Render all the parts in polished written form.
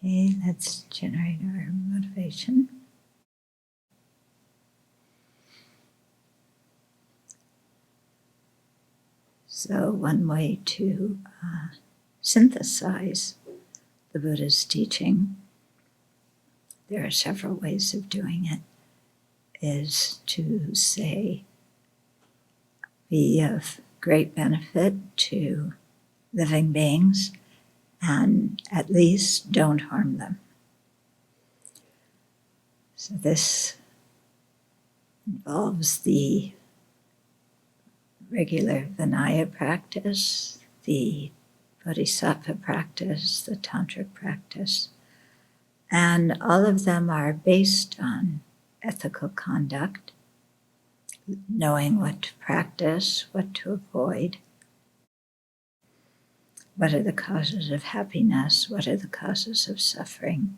Okay, let's generate our motivation. So one way to synthesize the Buddha's teaching, there are several ways of doing it, is to say, be of great benefit to living beings, and at least don't harm them. So this involves the regular Vinaya practice, the Bodhisattva practice, the Tantric practice, and all of them are based on ethical conduct, knowing what to practice, what to avoid, what are the causes of happiness, what are the causes of suffering,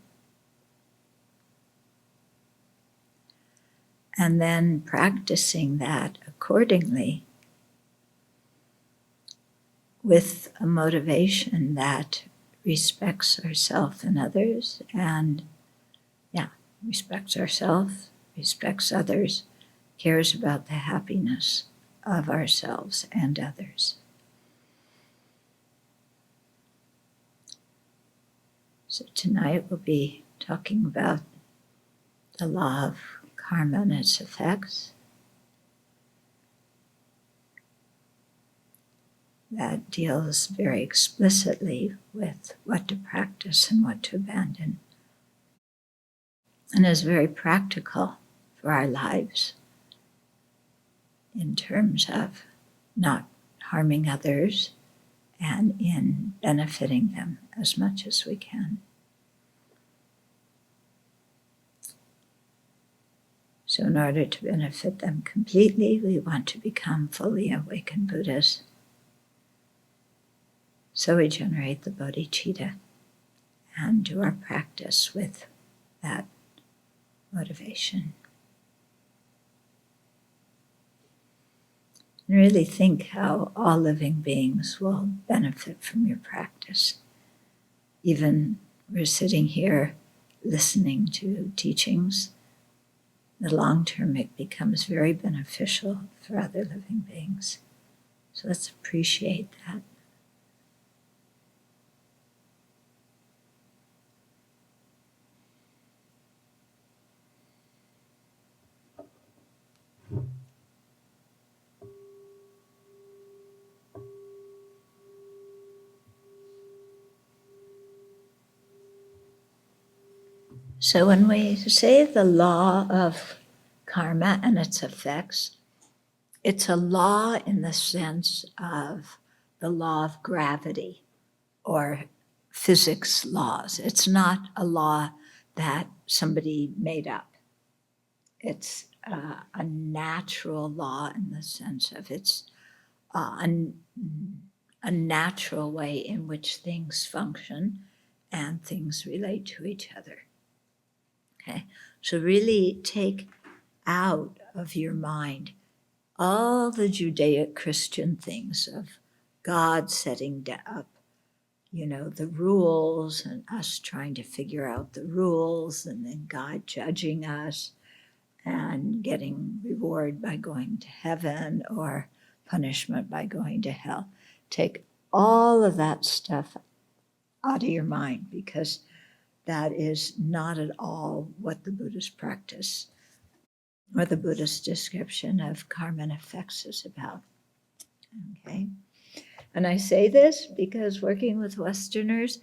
and then practicing that accordingly with a motivation that respects ourselves and others, and respects ourselves, respects others, cares about the happiness of ourselves and others. So tonight we'll be talking about the law of karma and its effects. That deals very explicitly with what to practice and what to abandon, and is very practical for our lives in terms of not harming others and in benefiting them as much as we can. So in order to benefit them completely, we want to become fully awakened Buddhas. So we generate the bodhicitta and do our practice with that motivation. And really think how all living beings will benefit from your practice. Even we're sitting here listening to teachings, in the long term it becomes very beneficial for other living beings. So let's appreciate that. So when we say the law of karma and its effects, it's a law in the sense of the law of gravity or physics laws. It's not a law that somebody made up. It's a natural law in the sense of it's a natural way in which things function and things relate to each other. Okay, so really take out of your mind all the Judeo-Christian things of God setting up, the rules and us trying to figure out the rules and then God judging us and getting reward by going to heaven or punishment by going to hell. Take all of that stuff out of your mind, because that is not at all what the Buddhist practice or the Buddhist description of karma and effects is about. Okay? And I say this because working with Westerners,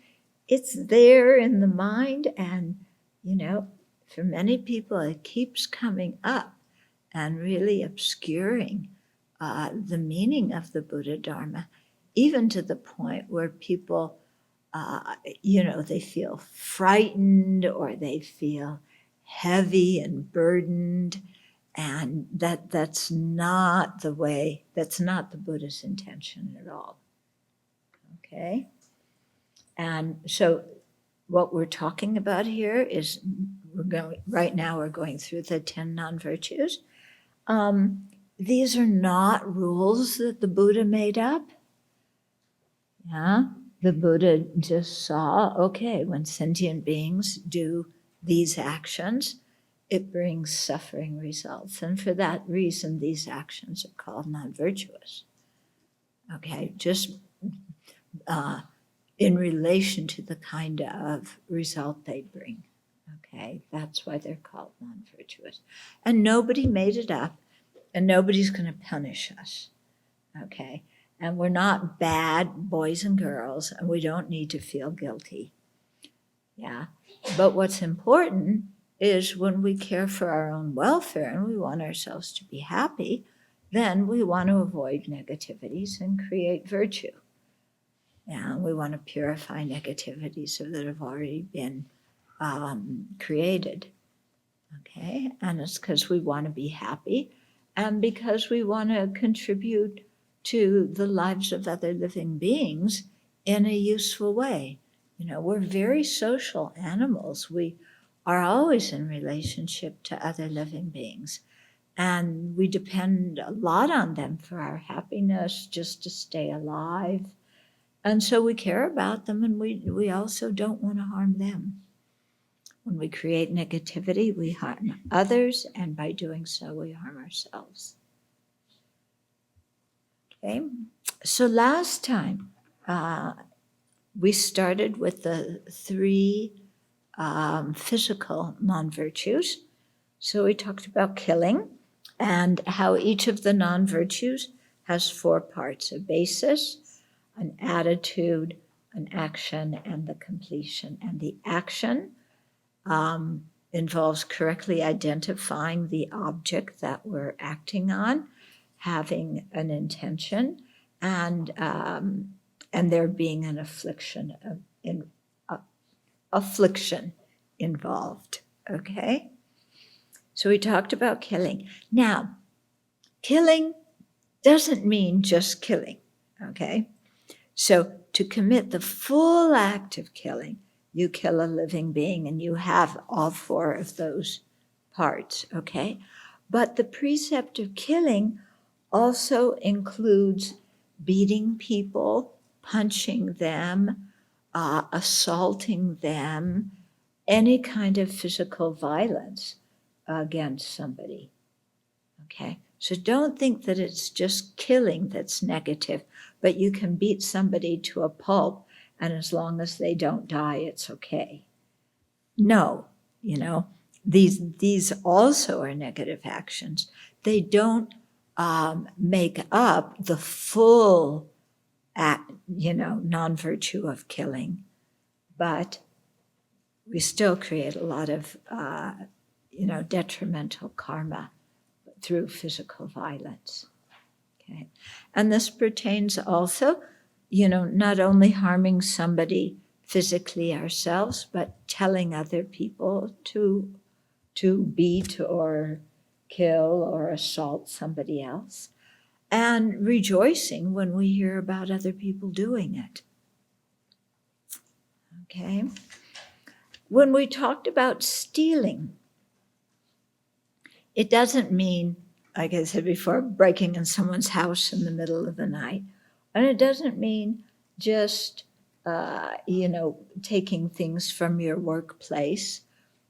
it's there in the mind, and, for many people, it keeps coming up and really obscuring the meaning of the Buddha Dharma, even to the point where people, they feel frightened or they feel heavy and burdened, and that's not the way, that's not the Buddha's intention at all. Okay? And so what we're talking about here is right now we're going through the 10 non-virtues. These are not rules that the Buddha made up. Yeah? the Buddha just saw, okay, when sentient beings do these actions, it brings suffering results. And for that reason, these actions are called non-virtuous. Okay, just in relation to the kind of result they bring. Okay, that's why they're called non-virtuous. And nobody made it up, and nobody's going to punish us. Okay, and we're not bad boys and girls, and we don't need to feel guilty. Yeah, but what's important is when we care for our own welfare and we want ourselves to be happy, then we want to avoid negativities and create virtue. And we want to purify negativities that have already been created. Okay, and it's because we want to be happy and because we want to contribute to the lives of other living beings in a useful way. You know, we're very social animals. We are always in relationship to other living beings. And we depend a lot on them for our happiness, just to stay alive. And so we care about them, and we also don't want to harm them. When we create negativity, we harm others, and by doing so, we harm ourselves. Okay, so last time we started with the three physical non-virtues. So we talked about killing and how each of the non-virtues has four parts: a basis, an attitude, an action, and the completion. And the action involves correctly identifying the object that we're acting on, having an intention, and there being an affliction involved. Okay, so we talked about killing. Now, killing doesn't mean just killing. Okay, so to commit the full act of killing, you kill a living being, and you have all four of those parts. Okay, but the precept of killing also includes beating people, punching them, assaulting them, any kind of physical violence against somebody. Okay, so don't think that it's just killing that's negative, but you can beat somebody to a pulp, and as long as they don't die, it's okay. No, you know, these also are negative actions. They don't make up the full non-virtue of killing, but we still create a lot of detrimental karma through physical violence. Okay, and this pertains also, not only harming somebody physically ourselves, but telling other people to beat or kill or assault somebody else, and rejoicing when we hear about other people doing it. Okay, when we talked about stealing, it doesn't mean, like I said before, breaking in someone's house in the middle of the night. And it doesn't mean just, taking things from your workplace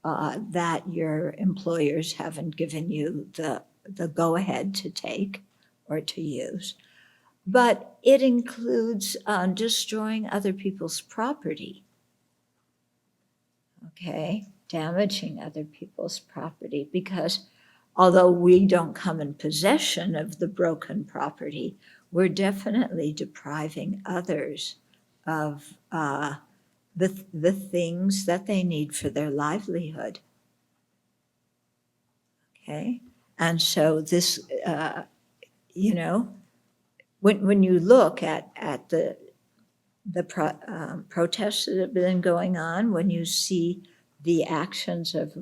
that your employers haven't given you the go-ahead to take or to use. But it includes destroying other people's property. Okay, damaging other people's property, because although we don't come in possession of the broken property, we're definitely depriving others of the things that they need for their livelihood. Okay, and so this, when you look at the protests that have been going on, when you see the actions of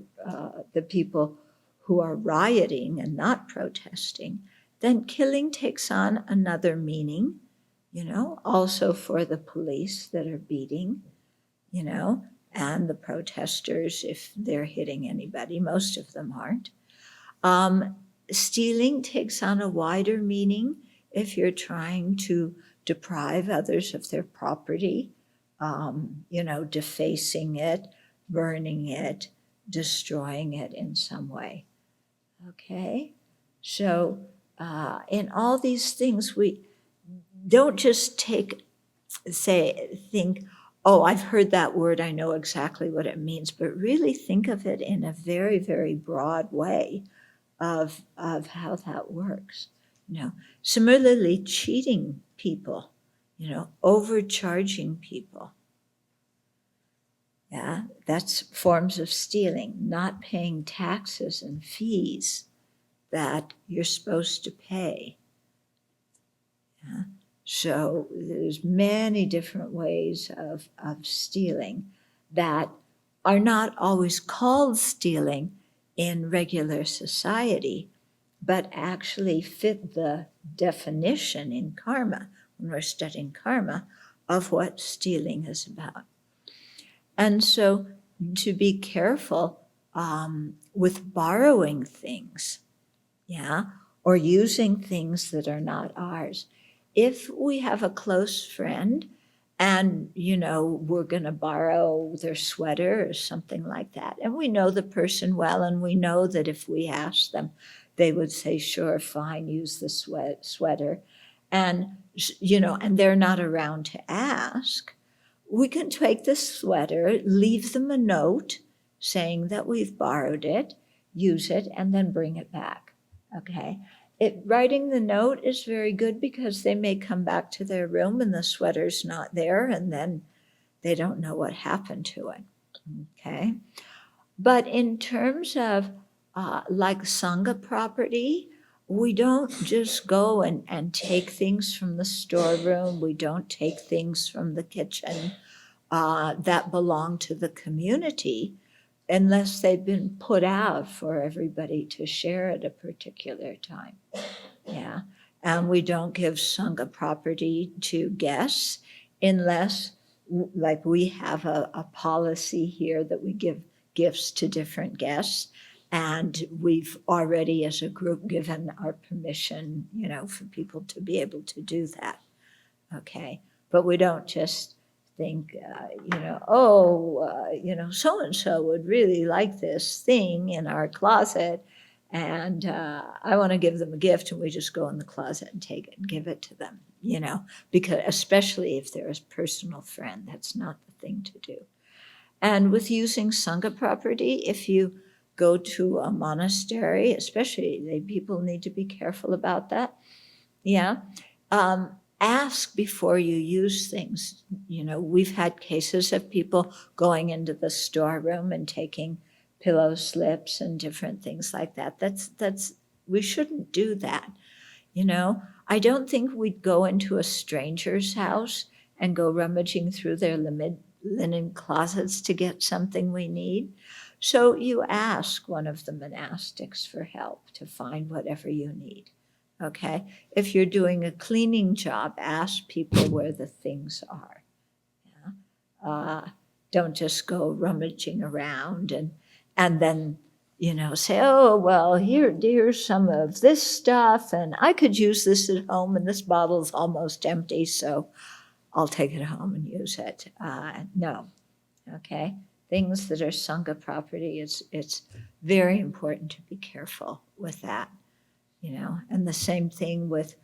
the people who are rioting and not protesting, then killing takes on another meaning, also for the police that are beating, and the protesters, if they're hitting anybody. Most of them aren't. Stealing takes on a wider meaning if you're trying to deprive others of their property, defacing it, burning it, destroying it in some way. Okay? So in all these things, we don't just think, oh, I've heard that word, I know exactly what it means, but really think of it in a very, very broad way of how that works. Similarly, cheating people, overcharging people. Yeah, that's forms of stealing, not paying taxes and fees that you're supposed to pay. Yeah? So there's many different ways of stealing that are not always called stealing in regular society, but actually fit the definition in karma, when we're studying karma, of what stealing is about. And so to be careful with borrowing things, or using things that are not ours. If we have a close friend and, we're going to borrow their sweater or something like that, and we know the person well, and we know that if we ask them, they would say, sure, fine, use the sweater. And, and they're not around to ask, we can take the sweater, leave them a note saying that we've borrowed it, use it, and then bring it back. Okay? Writing the note is very good because they may come back to their room and the sweater's not there, and then they don't know what happened to it. Okay? But in terms of like Sangha property, we don't just go and take things from the storeroom. We don't take things from the kitchen that belong to the community unless they've been put out for everybody to share at a particular time. Yeah. And we don't give Sangha property to guests unless, like, we have a policy here that we give gifts to different guests. And we've already, as a group, given our permission, for people to be able to do that. Okay. But we don't just think, so-and-so would really like this thing in our closet, and I want to give them a gift, and we just go in the closet and take it and give it to them, because especially if they're a personal friend, that's not the thing to do. And with using Sangha property, if you go to a monastery, especially, people need to be careful about that. Yeah. Ask before you use things. We've had cases of people going into the storeroom and taking pillow slips and different things like that. That's we shouldn't do that. I don't think we'd go into a stranger's house and go rummaging through their linen closets to get something we need. So you ask one of the monastics for help to find whatever you need. Okay, if you're doing a cleaning job, ask people where the things are. Yeah? Don't just go rummaging around and then, say, oh, well, here's some of this stuff, and I could use this at home, and this bottle's almost empty, so I'll take it home and use it. No, okay? Things that are Sangha property, it's very important to be careful with that. And the same thing with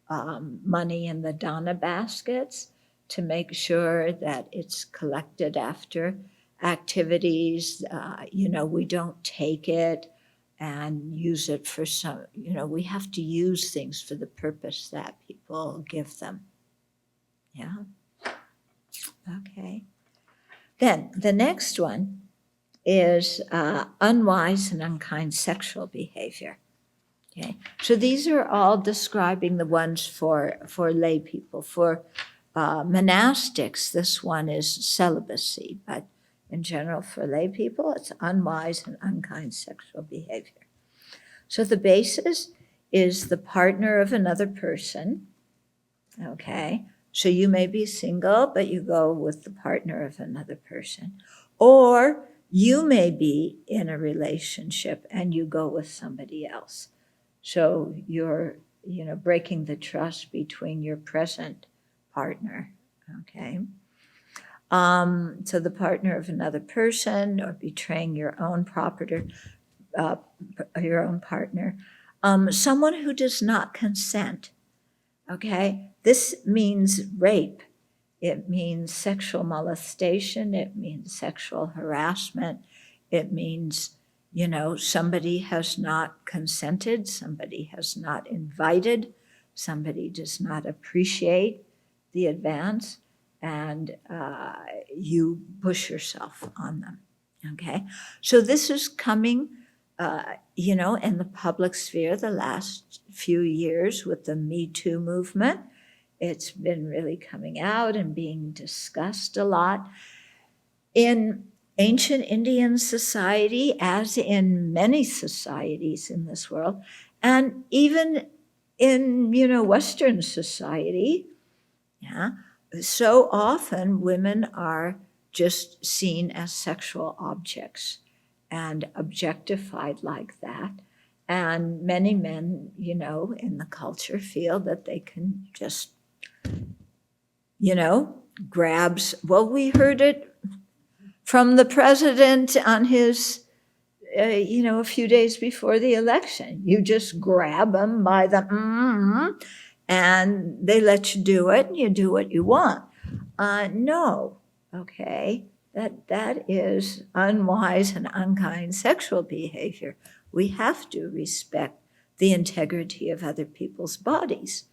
money in the dana baskets, to make sure that it's collected after activities. We don't take it and use it for some, we have to use things for the purpose that people give them. Yeah. Okay. Then the next one is unwise and unkind sexual behavior. Okay, so these are all describing the ones for lay people. For monastics, this one is celibacy, but in general for lay people, it's unwise and unkind sexual behavior. So the basis is the partner of another person. Okay, so you may be single, but you go with the partner of another person. Or you may be in a relationship and you go with somebody else. So you're, breaking the trust between your present partner, okay? So the partner of another person, or betraying your own your own partner. Someone who does not consent, okay? This means rape. It means sexual molestation. It means sexual harassment. It means, somebody has not consented, somebody has not invited, somebody does not appreciate the advance, and you push yourself on them, okay? So this is coming, in the public sphere the last few years with the Me Too movement. It's been really coming out and being discussed a lot. In ancient Indian society, as in many societies in this world, and even in, Western society, so often women are just seen as sexual objects and objectified like that. And many men, in the culture feel that they can just, grabs. Well, we heard it from the president on his, a few days before the election. You just grab them by the and they let you do it, and you do what you want. No, okay, that is unwise and unkind sexual behavior. We have to respect the integrity of other people's bodies,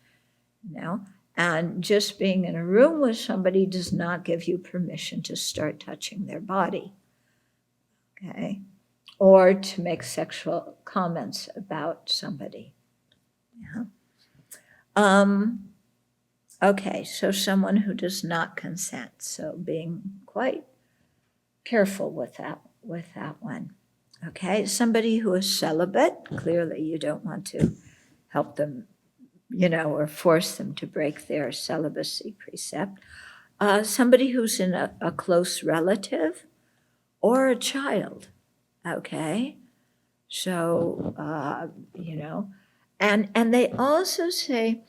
and just being in a room with somebody does not give you permission to start touching their body, okay? Or to make sexual comments about somebody. Okay, so someone who does not consent. So being quite careful with that one. Okay, somebody who is celibate, clearly you don't want to help them, or force them to break their celibacy precept. Somebody who's in a close relative or a child, okay? So, and they also say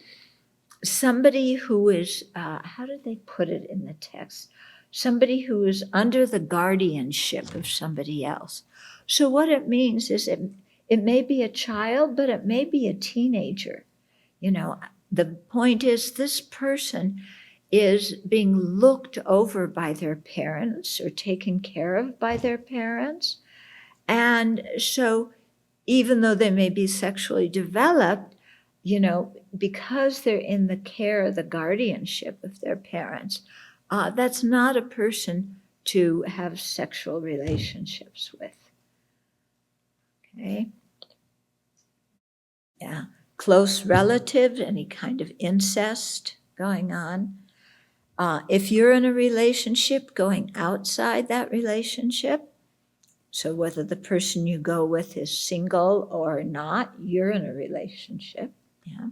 somebody who is, how did they put it in the text? Somebody who is under the guardianship of somebody else. So what it means is it may be a child, but it may be a teenager. The point is this person is being looked over by their parents or taken care of by their parents. And so even though they may be sexually developed, because they're in the care, the guardianship of their parents, that's not a person to have sexual relationships with. Okay? Yeah. Close relative, any kind of incest going on. If you're in a relationship, going outside that relationship, so whether the person you go with is single or not, you're in a relationship. Yeah.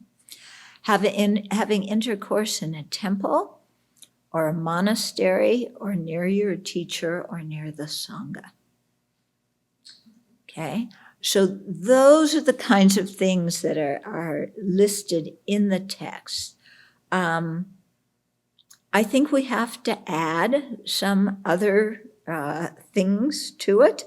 Having intercourse in a temple or a monastery or near your teacher or near the Sangha. Okay, so those are the kinds of things that are listed in the text. I think we have to add some other things to it,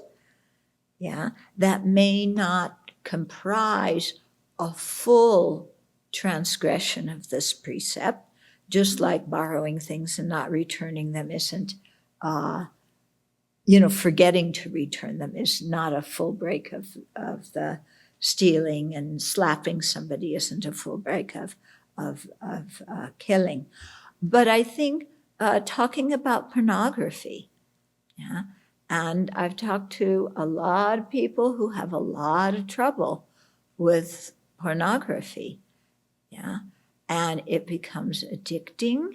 that may not comprise a full transgression of this precept, just like borrowing things and not returning them isn't, forgetting to return them is not a full break of the stealing, and slapping somebody isn't a full break of killing. But I think talking about pornography, and I've talked to a lot of people who have a lot of trouble with pornography, and it becomes addicting.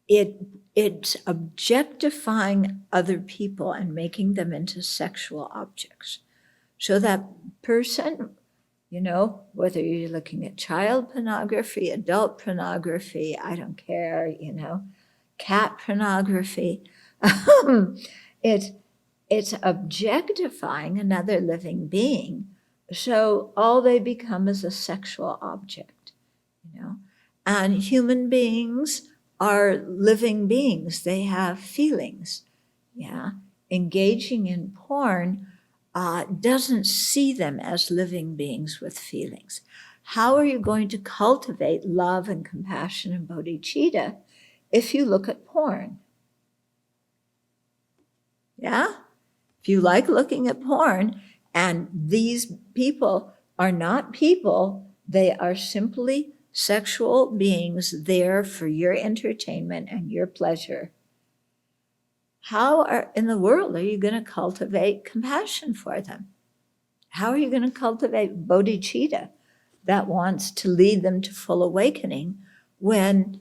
It's objectifying other people and making them into sexual objects. So that person, whether you're looking at child pornography, adult pornography, I don't care, cat pornography, it's objectifying another living being. So all they become is a sexual object, And human beings are living beings. They have feelings. Yeah. Engaging in porn doesn't see them as living beings with feelings. How are you going to cultivate love and compassion and bodhicitta if you look at porn? Yeah? If you like looking at porn, and these people are not people, they are simply sexual beings there for your entertainment and your pleasure. How in the world are you going to cultivate compassion for them? How are you going to cultivate bodhicitta that wants to lead them to full awakening when,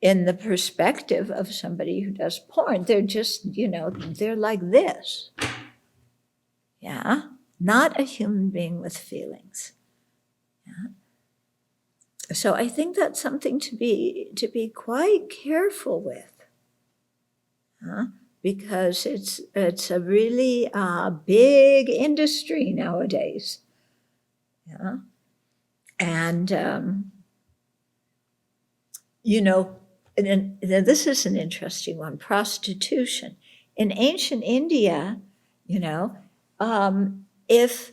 in the perspective of somebody who does porn, they're just, they're like this. Yeah? Not a human being with feelings. Yeah? So I think that's something to be quite careful with. Because it's a really big industry nowadays. Yeah? And, and this is an interesting one, prostitution. In ancient India, if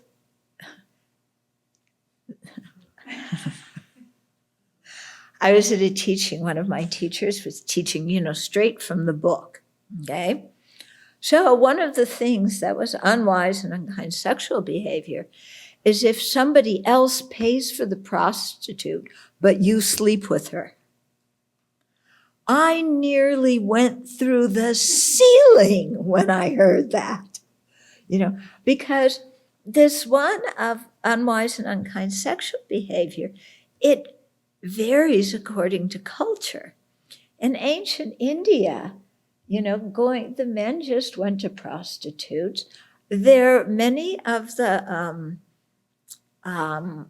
I was at a teaching, one of my teachers was teaching, straight from the book, okay? So one of the things that was unwise and unkind sexual behavior is if somebody else pays for the prostitute, but you sleep with her. I nearly went through the ceiling when I heard that, because this one of unwise and unkind sexual behavior, it varies according to culture. In ancient India, the men just went to prostitutes. Many of the,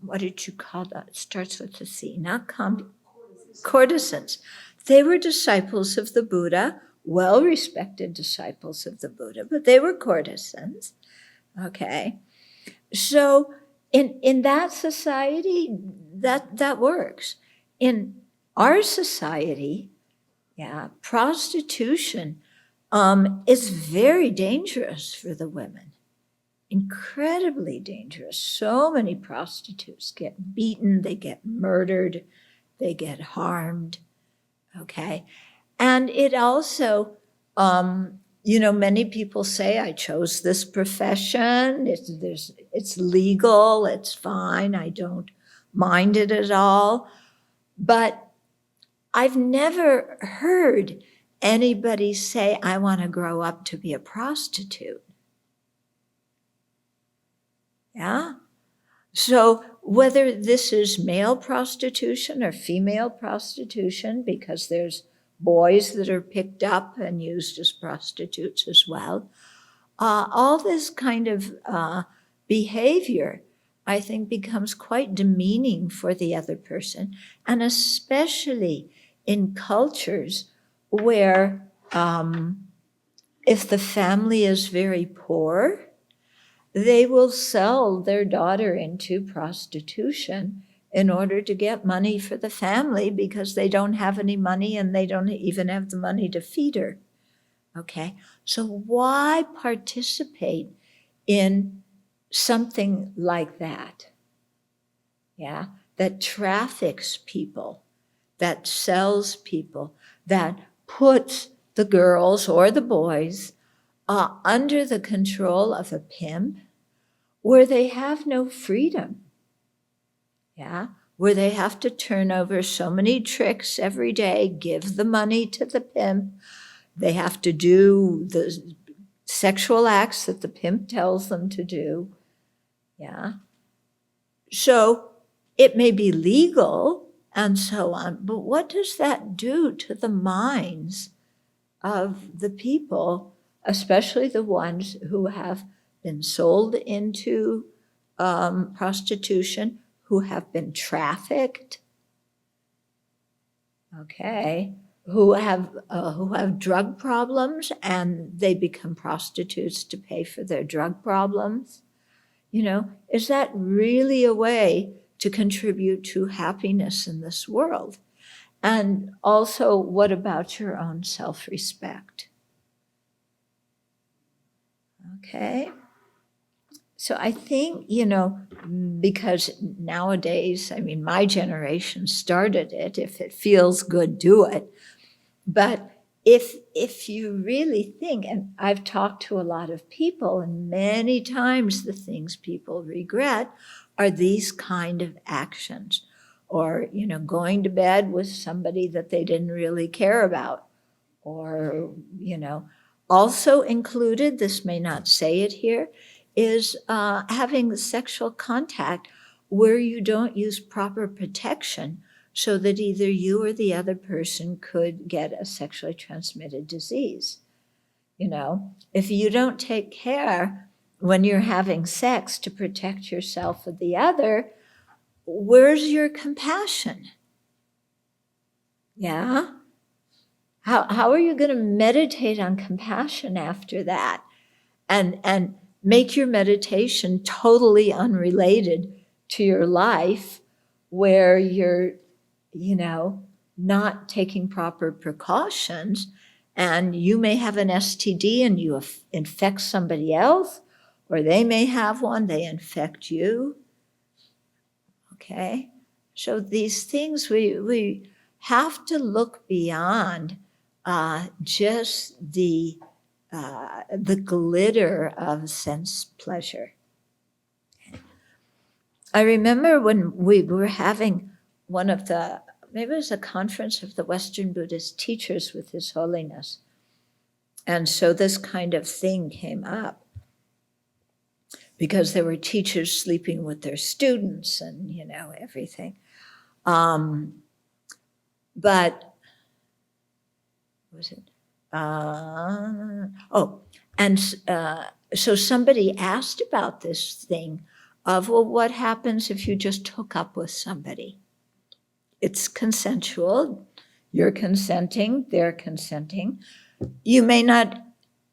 what did you call that? It starts with a C, not courtesans. They were disciples of the Buddha, well-respected disciples of the Buddha, but they were courtesans, okay? So in that society, that works. In our society, prostitution is very dangerous for the women, incredibly dangerous. So many prostitutes get beaten, they get murdered, they get harmed. Okay. And it also, many people say, I chose this profession. It's legal. It's fine. I don't mind it at all. But I've never heard anybody say, I want to grow up to be a prostitute. Yeah. So whether this is male prostitution or female prostitution, because there's boys that are picked up and used as prostitutes as well, all this kind of behavior, I think, becomes quite demeaning for the other person, and especially in cultures where if the family is very poor, they will sell their daughter into prostitution in order to get money for the family because they don't have any money and they don't even have the money to feed her. Okay, so why participate in something like that? Yeah, that traffics people, that sells people, that puts the girls or the boys under the control of a pimp, where they have no freedom, where they have to turn over so many tricks every day, give the money to the pimp, they have to do the sexual acts that the pimp tells them to do, So it may be legal and so on, but what does that do to the minds of the people, especially the ones who have been sold into prostitution, who have been trafficked, who have drug problems and they become prostitutes to pay for their drug problems? Is that really a way to contribute to happiness in this world? And also, what about your own self-respect? Okay. So I think, because nowadays, I mean, my generation started it. If it feels good, do it. But if you really think, and I've talked to a lot of people, and many times the things people regret are these kind of actions, or going to bed with somebody that they didn't really care about, or also included, this may not say it here, is having sexual contact where you don't use proper protection, so that either you or the other person could get a sexually transmitted disease. If you don't take care when you're having sex to protect yourself or the other, where's your compassion? Yeah? How are you going to meditate on compassion after that? And make your meditation totally unrelated to your life, where you're not taking proper precautions, and you may have an STD and you infect somebody else, or they may have one, they infect you. Okay? So these things, we have to look beyond just the glitter of sense pleasure. I remember when we were having maybe it was a conference of the Western Buddhist teachers with His Holiness. And so this kind of thing came up, because there were teachers sleeping with their students and, everything. But, was it? So somebody asked about this thing of, well, what happens if you just hook up with somebody? It's consensual. You're consenting, they're consenting. You may not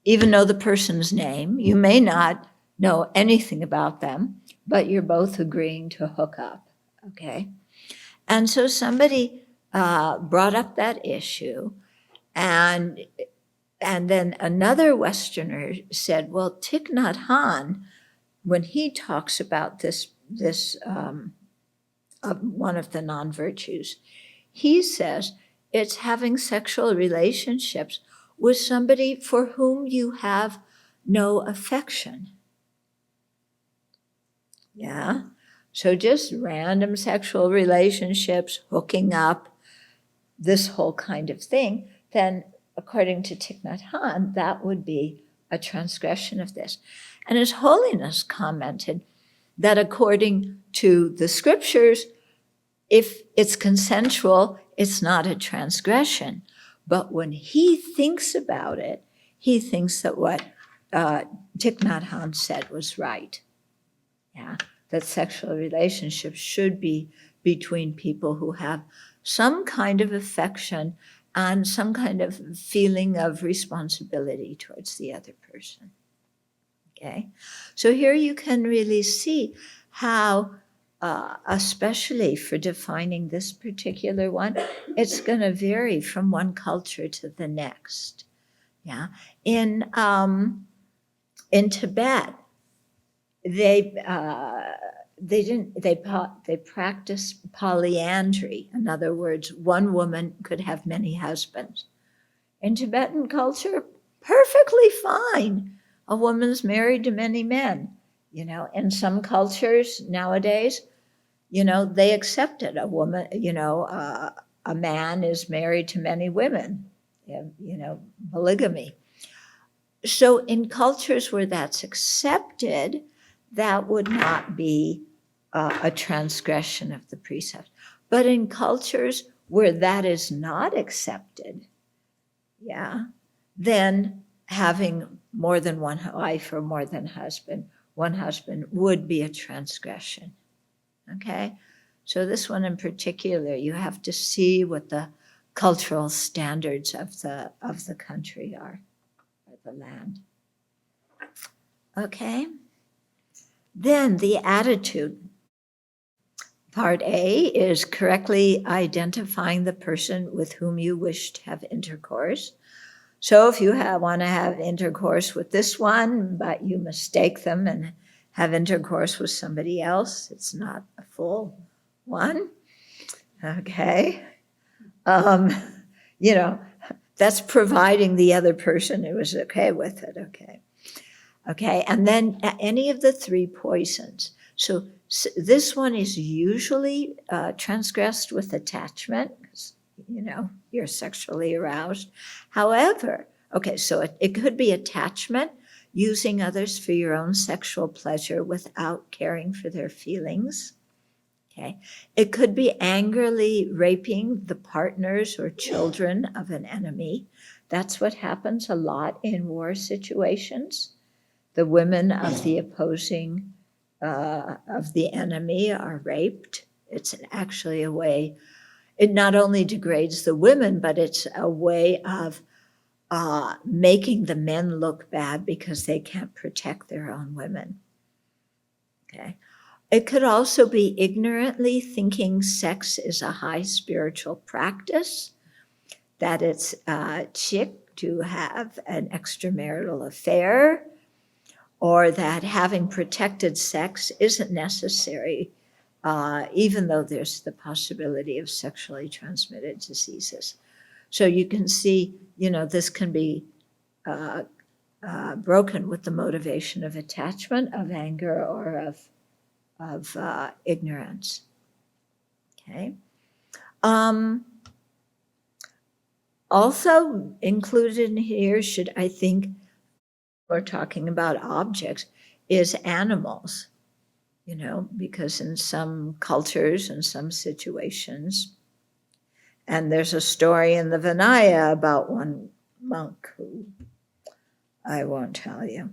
even know the person's name. You may not know anything about them, but you're both agreeing to hook up, okay? And so somebody brought up that issue, and then another Westerner said, well, Thich Nhat Hanh, when he talks about this one of the non-virtues, he says it's having sexual relationships with somebody for whom you have no affection. Yeah? So just random sexual relationships, hooking up, this whole kind of thing, then according to Thich Nhat Hanh, that would be a transgression of this. And His Holiness commented that according to the scriptures, if it's consensual, it's not a transgression. But when he thinks about it, he thinks that what Thich Nhat Hanh said was right. Yeah, that sexual relationships should be between people who have some kind of affection and some kind of feeling of responsibility towards the other person. Okay, so here you can really see how, especially for defining this particular one, it's going to vary from one culture to the next. Yeah, in Tibet, they practiced polyandry. In other words, one woman could have many husbands. In Tibetan culture, perfectly fine. A woman's married to many men. In some cultures nowadays, they accept it. A woman, a man is married to many women, polygamy. So in cultures where that's accepted, that would not be a transgression of the precept. But in cultures where that is not accepted, then having more than one wife or more than one husband would be a transgression. Okay? So this one in particular, you have to see what the cultural standards of the country are, or the land. Okay? Then the attitude. Part A is correctly identifying the person with whom you wish to have intercourse. So if you want to have intercourse with this one, but you mistake them and have intercourse with somebody else, it's not a full one. Okay. That's providing the other person who is okay with it. Okay. And then any of the three poisons. So this one is usually transgressed with attachment, because, you're sexually aroused. However, so it could be attachment, using others for your own sexual pleasure without caring for their feelings. Okay. It could be angrily raping the partners or children of an enemy. That's what happens a lot in war situations. The women of the opposing, of the enemy are raped. It's actually a way, it not only degrades the women, but it's a way of making the men look bad because they can't protect their own women. Okay. It could also be ignorantly thinking sex is a high spiritual practice, that it's chic to have an extramarital affair, or that having protected sex isn't necessary, even though there's the possibility of sexually transmitted diseases. So you can see, this can be broken with the motivation of attachment, of anger, or of ignorance. Okay. Also included in here, we're talking about objects, is animals, because in some cultures and some situations, and there's a story in the Vinaya about one monk who I won't tell you.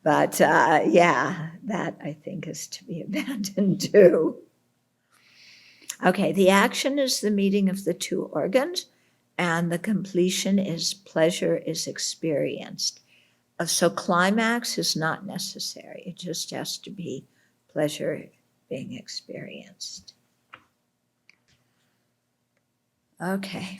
But that I think is to be abandoned too. Okay, the action is the meeting of the two organs, and the completion is pleasure is experienced. So climax is not necessary. It just has to be pleasure being experienced. Okay.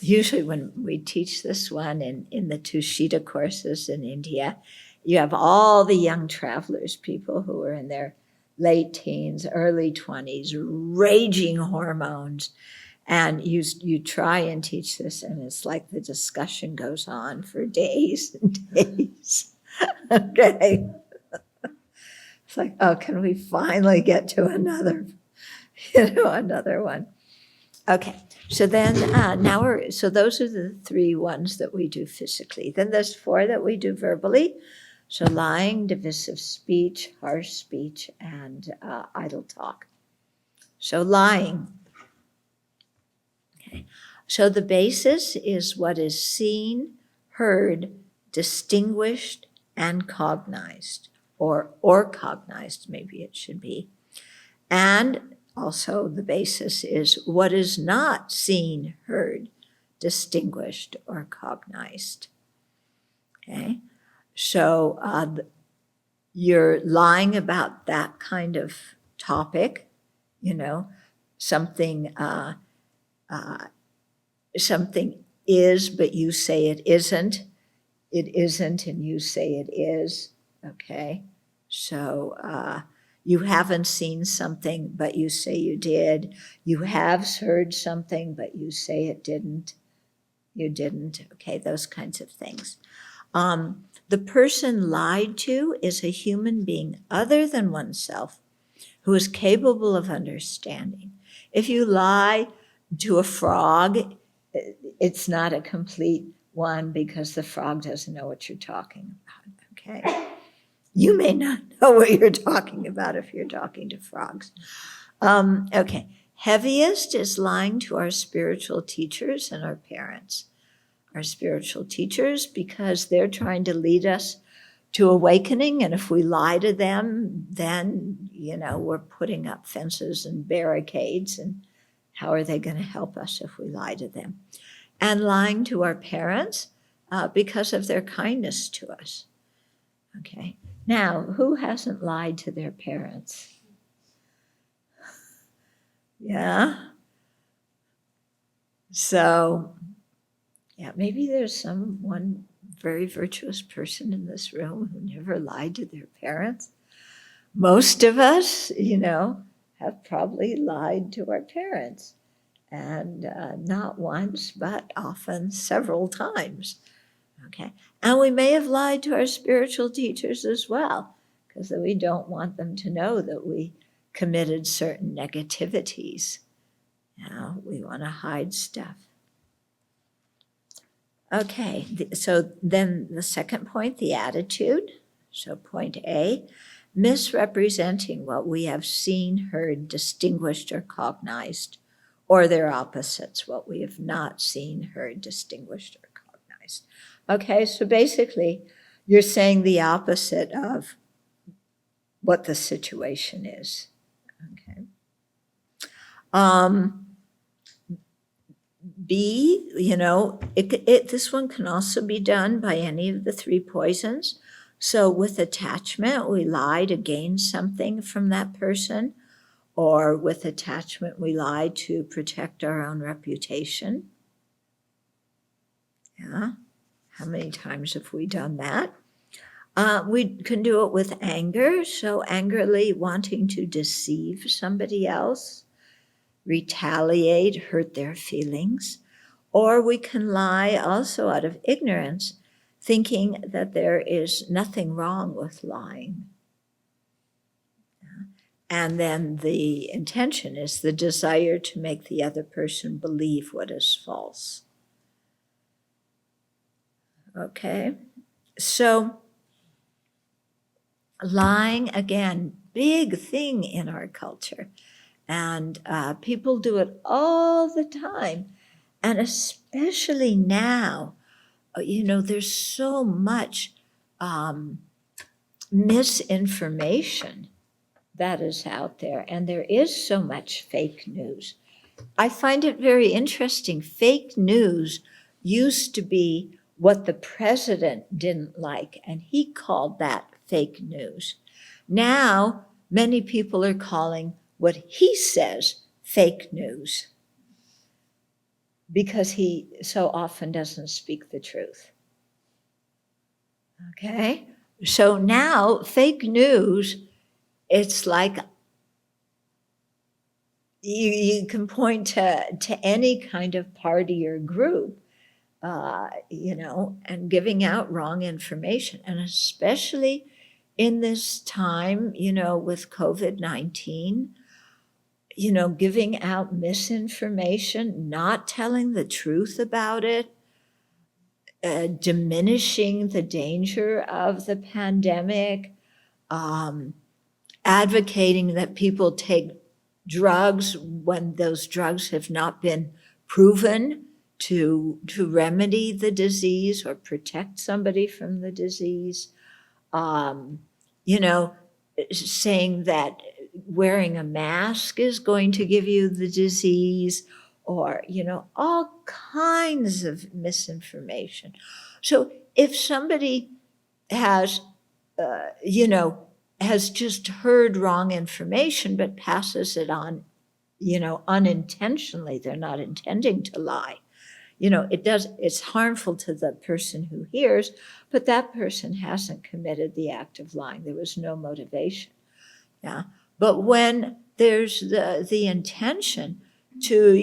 Usually when we teach this one in the Tushita courses in India, you have all the young travelers, people who are in their late teens, early 20s, raging hormones. And you try and teach this, and it's like the discussion goes on for days and days. Okay. It's like, oh, can we finally get to another one? Okay. So then so those are the three ones that we do physically. Then there's four that we do verbally. So lying, divisive speech, harsh speech, and idle talk. So lying. Okay. So the basis is what is seen, heard, distinguished, and cognized, or cognized, maybe it should be. And also the basis is what is not seen, heard, distinguished, or cognized. Okay. So you're lying about that kind of topic, something something is, but you say it isn't. It isn't, and you say it is. Okay. So you haven't seen something, but you say you did. You have heard something, but you say it didn't. You didn't. Okay, those kinds of things. The person lied to is a human being other than oneself who is capable of understanding. If you lie to a frog, it's not a complete one because the frog doesn't know what you're talking about. Okay. You may not know what you're talking about if you're talking to frogs. Okay. Heaviest is lying to our spiritual teachers and our parents. Our spiritual teachers, because they're trying to lead us to awakening. And if we lie to them, then, we're putting up fences and barricades. And how are they going to help us if we lie to them? And lying to our parents because of their kindness to us. Okay. Now, who hasn't lied to their parents? Yeah. So, yeah, maybe there's one very virtuous person in this room who never lied to their parents. Most of us, have probably lied to our parents, and not once, but often several times. Okay. And we may have lied to our spiritual teachers as well, because we don't want them to know that we committed certain negativities. We want to hide stuff. Okay, so then the second point, the attitude. So point A, misrepresenting what we have seen, heard, distinguished, or cognized, or their opposites, what we have not seen, heard, distinguished, or cognized. Okay, so basically, you're saying the opposite of what the situation is. Okay. B, this one can also be done by any of the three poisons. So with attachment, we lie to gain something from that person, or with attachment, we lie to protect our own reputation. Yeah. How many times have we done that? We can do it with anger. So angrily wanting to deceive somebody else, retaliate, hurt their feelings. Or we can lie also out of ignorance, thinking that there is nothing wrong with lying. And then the intention is the desire to make the other person believe what is false. Okay, so lying, again, big thing in our culture. And people do it all the time. And especially now, there's so much misinformation that is out there, and there is so much fake news. I find it very interesting. Fake news used to be what the president didn't like, and he called that fake news. Now, many people are calling what he says fake news, because he so often doesn't speak the truth. Okay? So now fake news, it's like you can point to any kind of party or group, and giving out wrong information. And especially in this time, with COVID-19, giving out misinformation, not telling the truth about it, diminishing the danger of the pandemic, advocating that people take drugs when those drugs have not been proven to remedy the disease or protect somebody from the disease, saying that wearing a mask is going to give you the disease, or, all kinds of misinformation. So if somebody has, has just heard wrong information but passes it on, unintentionally, they're not intending to lie. It's harmful to the person who hears, but that person hasn't committed the act of lying. There was no motivation. Yeah. But when there's the intention to,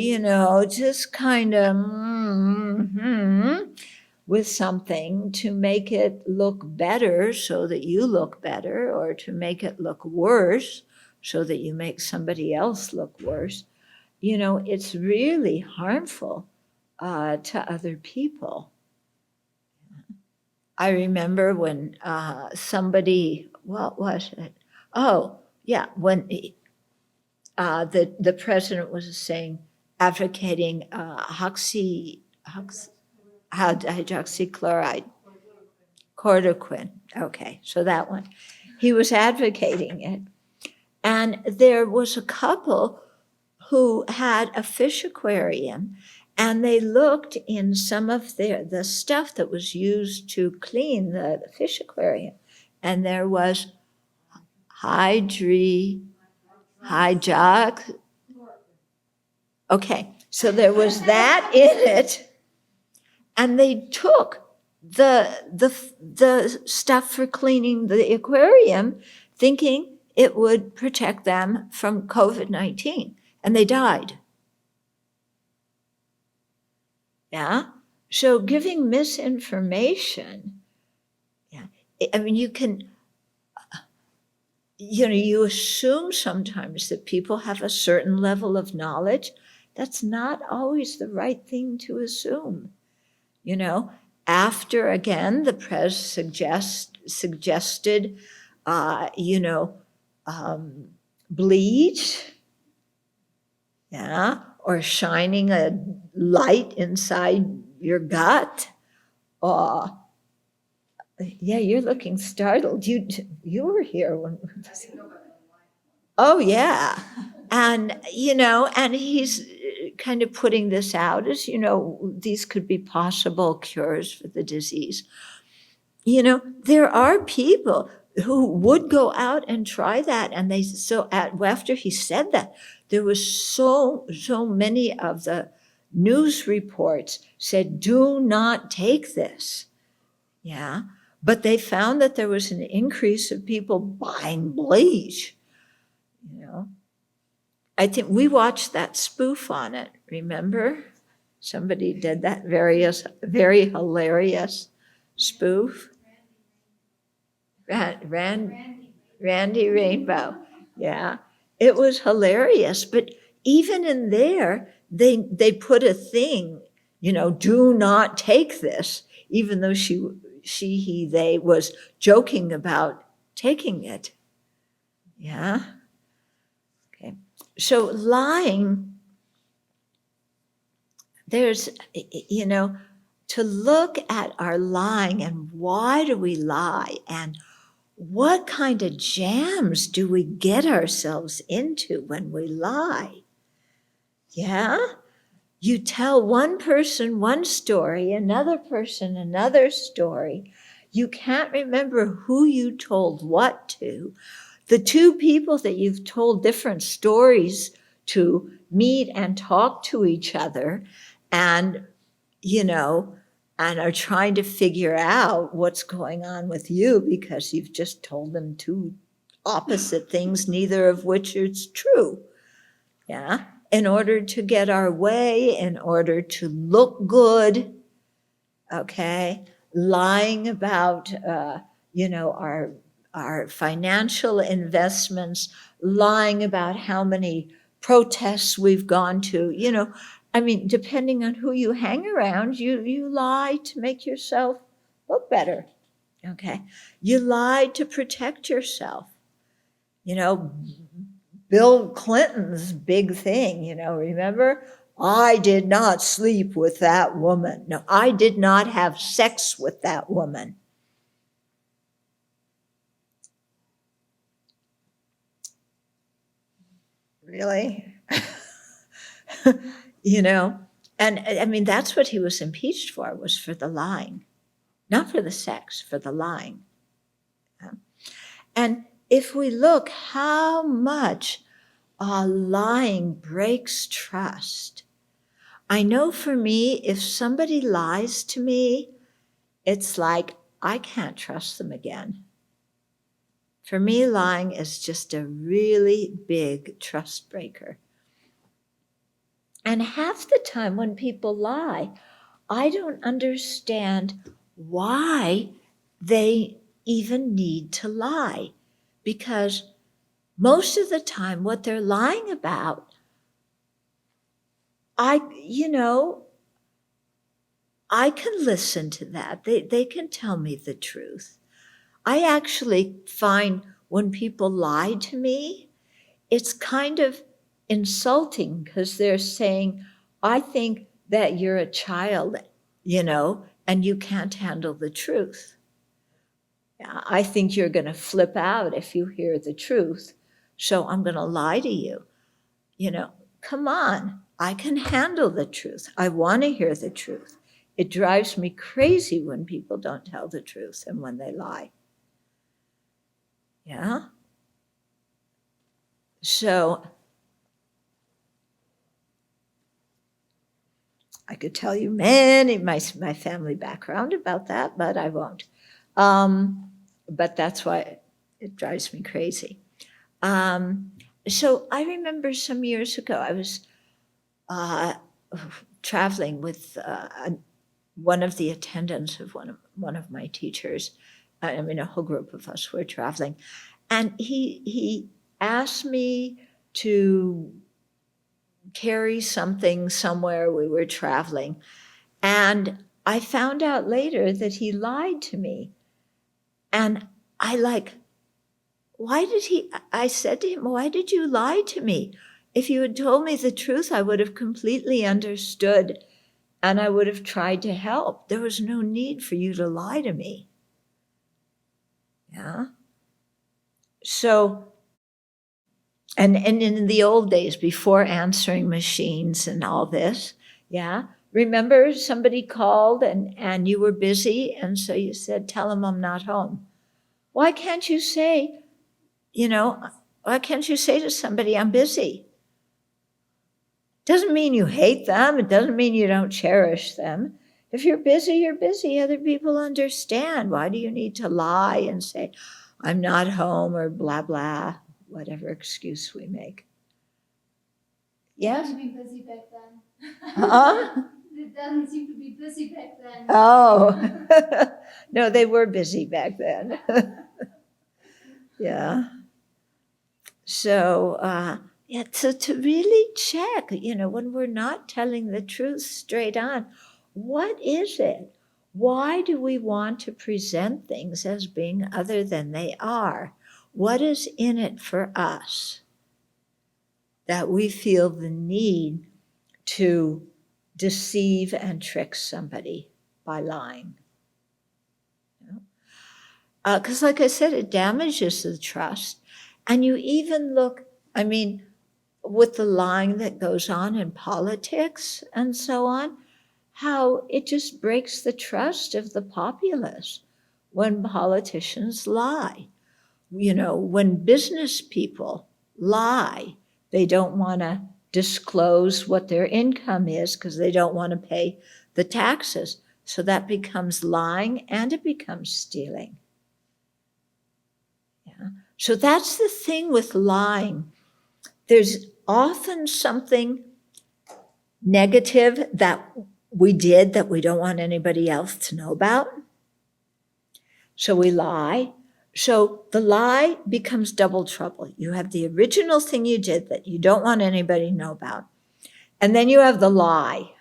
just kind of with something to make it look better so that you look better, or to make it look worse so that you make somebody else look worse, it's really harmful to other people. I remember when somebody, what was it? Oh, yeah, when the president was saying, advocating hydroxychloroquine, cortiquin. Okay, so that one. He was advocating it. And there was a couple who had a fish aquarium, and they looked in some of the stuff that was used to clean the fish aquarium, and there was hydrox Okay, so there was that in it, and they took the stuff for cleaning the aquarium, thinking it would protect them from COVID-19, and they died. Yeah, so giving misinformation, yeah, I mean, you can, you assume sometimes that people have a certain level of knowledge. That's not always the right thing to assume. After, again, the press suggested, bleach, yeah, or shining a light inside your gut. Yeah, you're looking startled. You were here when. Oh, yeah. And, and he's kind of putting this out as, these could be possible cures for the disease. There are people who would go out and try that. And after he said that, there was so many of the news reports said, do not take this. Yeah. But they found that there was an increase of people buying bleach. I think we watched that spoof on it, remember? Somebody did that very hilarious spoof. Randy Rainbow. Yeah, it was hilarious. But even in there, they put a thing, do not take this, even though they was joking about taking it. Yeah. Okay. So lying, there's, to look at our lying and why do we lie and what kind of jams do we get ourselves into when we lie? Yeah? You tell one person one story, another person another story. You can't remember who you told what to. The two people that you've told different stories to meet and talk to each other and, and are trying to figure out what's going on with you because you've just told them two opposite things, neither of which is true. Yeah. In order to get our way, in order to look good, okay, lying about, our financial investments, lying about how many protests we've gone to, depending on who you hang around, you lie to make yourself look better, okay? You lie to protect yourself. Bill Clinton's big thing, remember? I did not sleep with that woman. No, I did not have sex with that woman. Really? And that's what he was impeached for, was for the lying. Not for the sex, for the lying. Yeah. And if we look how much lying breaks trust. I know for me, if somebody lies to me, it's like I can't trust them again. For me, lying is just a really big trust breaker. And half the time when people lie, I don't understand why they even need to lie. Because most of the time, what they're lying about, I can listen to that. They can tell me the truth. I actually find when people lie to me, it's kind of insulting because they're saying, I think that you're a child, and you can't handle the truth. I think you're going to flip out if you hear the truth. So I'm going to lie to you. Come on, I can handle the truth. I want to hear the truth. It drives me crazy when people don't tell the truth and when they lie. Yeah? So I could tell you my family background about that, but I won't. But that's why it drives me crazy. So I remember some years ago, I was traveling with one of the attendants of one of my teachers. I mean, a whole group of us were traveling, and he asked me to carry something somewhere. We were traveling, and I found out later that he lied to me, and I said to him, why did you lie to me? If you had told me the truth, I would have completely understood and I would have tried to help. There was no need for you to lie to me. Yeah. So, and in the old days, before answering machines and all this, yeah, remember somebody called and you were busy, and so you said, tell them I'm not home. Why can't you say, why can't you say to somebody, I'm busy? Doesn't mean you hate them. It doesn't mean you don't cherish them. If you're busy, you're busy. Other people understand. Why do you need to lie and say, I'm not home, or blah, blah, whatever excuse we make? Yes? It didn't be busy back then. Huh? It doesn't seem to be busy back then. Oh, no, they were busy back then. Yeah. So, so to really check, when we're not telling the truth straight on, what is it? Why do we want to present things as being other than they are? What is in it for us that we feel the need to deceive and trick somebody by lying? Because like I said, it damages the trust. And you even look, with the lying that goes on in politics and so on, how it just breaks the trust of the populace when politicians lie. When business people lie, they don't want to disclose what their income is because they don't want to pay the taxes. So that becomes lying and it becomes stealing. Yeah. So that's the thing with lying. There's often something negative that we did that we don't want anybody else to know about. So we lie. So the lie becomes double trouble. You have the original thing you did that you don't want anybody to know about. And then you have the lie.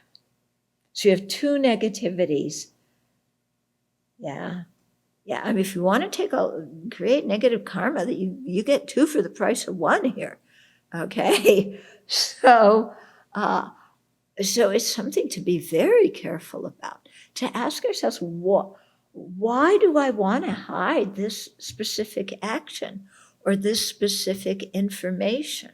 So you have two negativities. Yeah. Yeah. If you want to create negative karma, that you get two for the price of one here. Okay. So it's something to be very careful about, to ask ourselves, why do I want to hide this specific action or this specific information?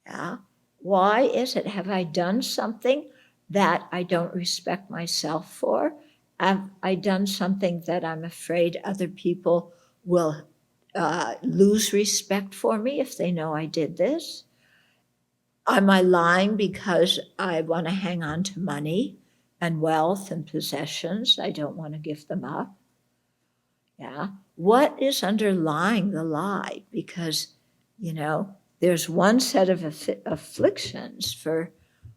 Yeah. Why is it? Have I done something that I don't respect myself for? Have I done something that I'm afraid other people will lose respect for me if they know I did this? Am I lying because I want to hang on to money and wealth and possessions? I don't want to give them up. Yeah. What is underlying the lie? Because, there's one set of afflictions for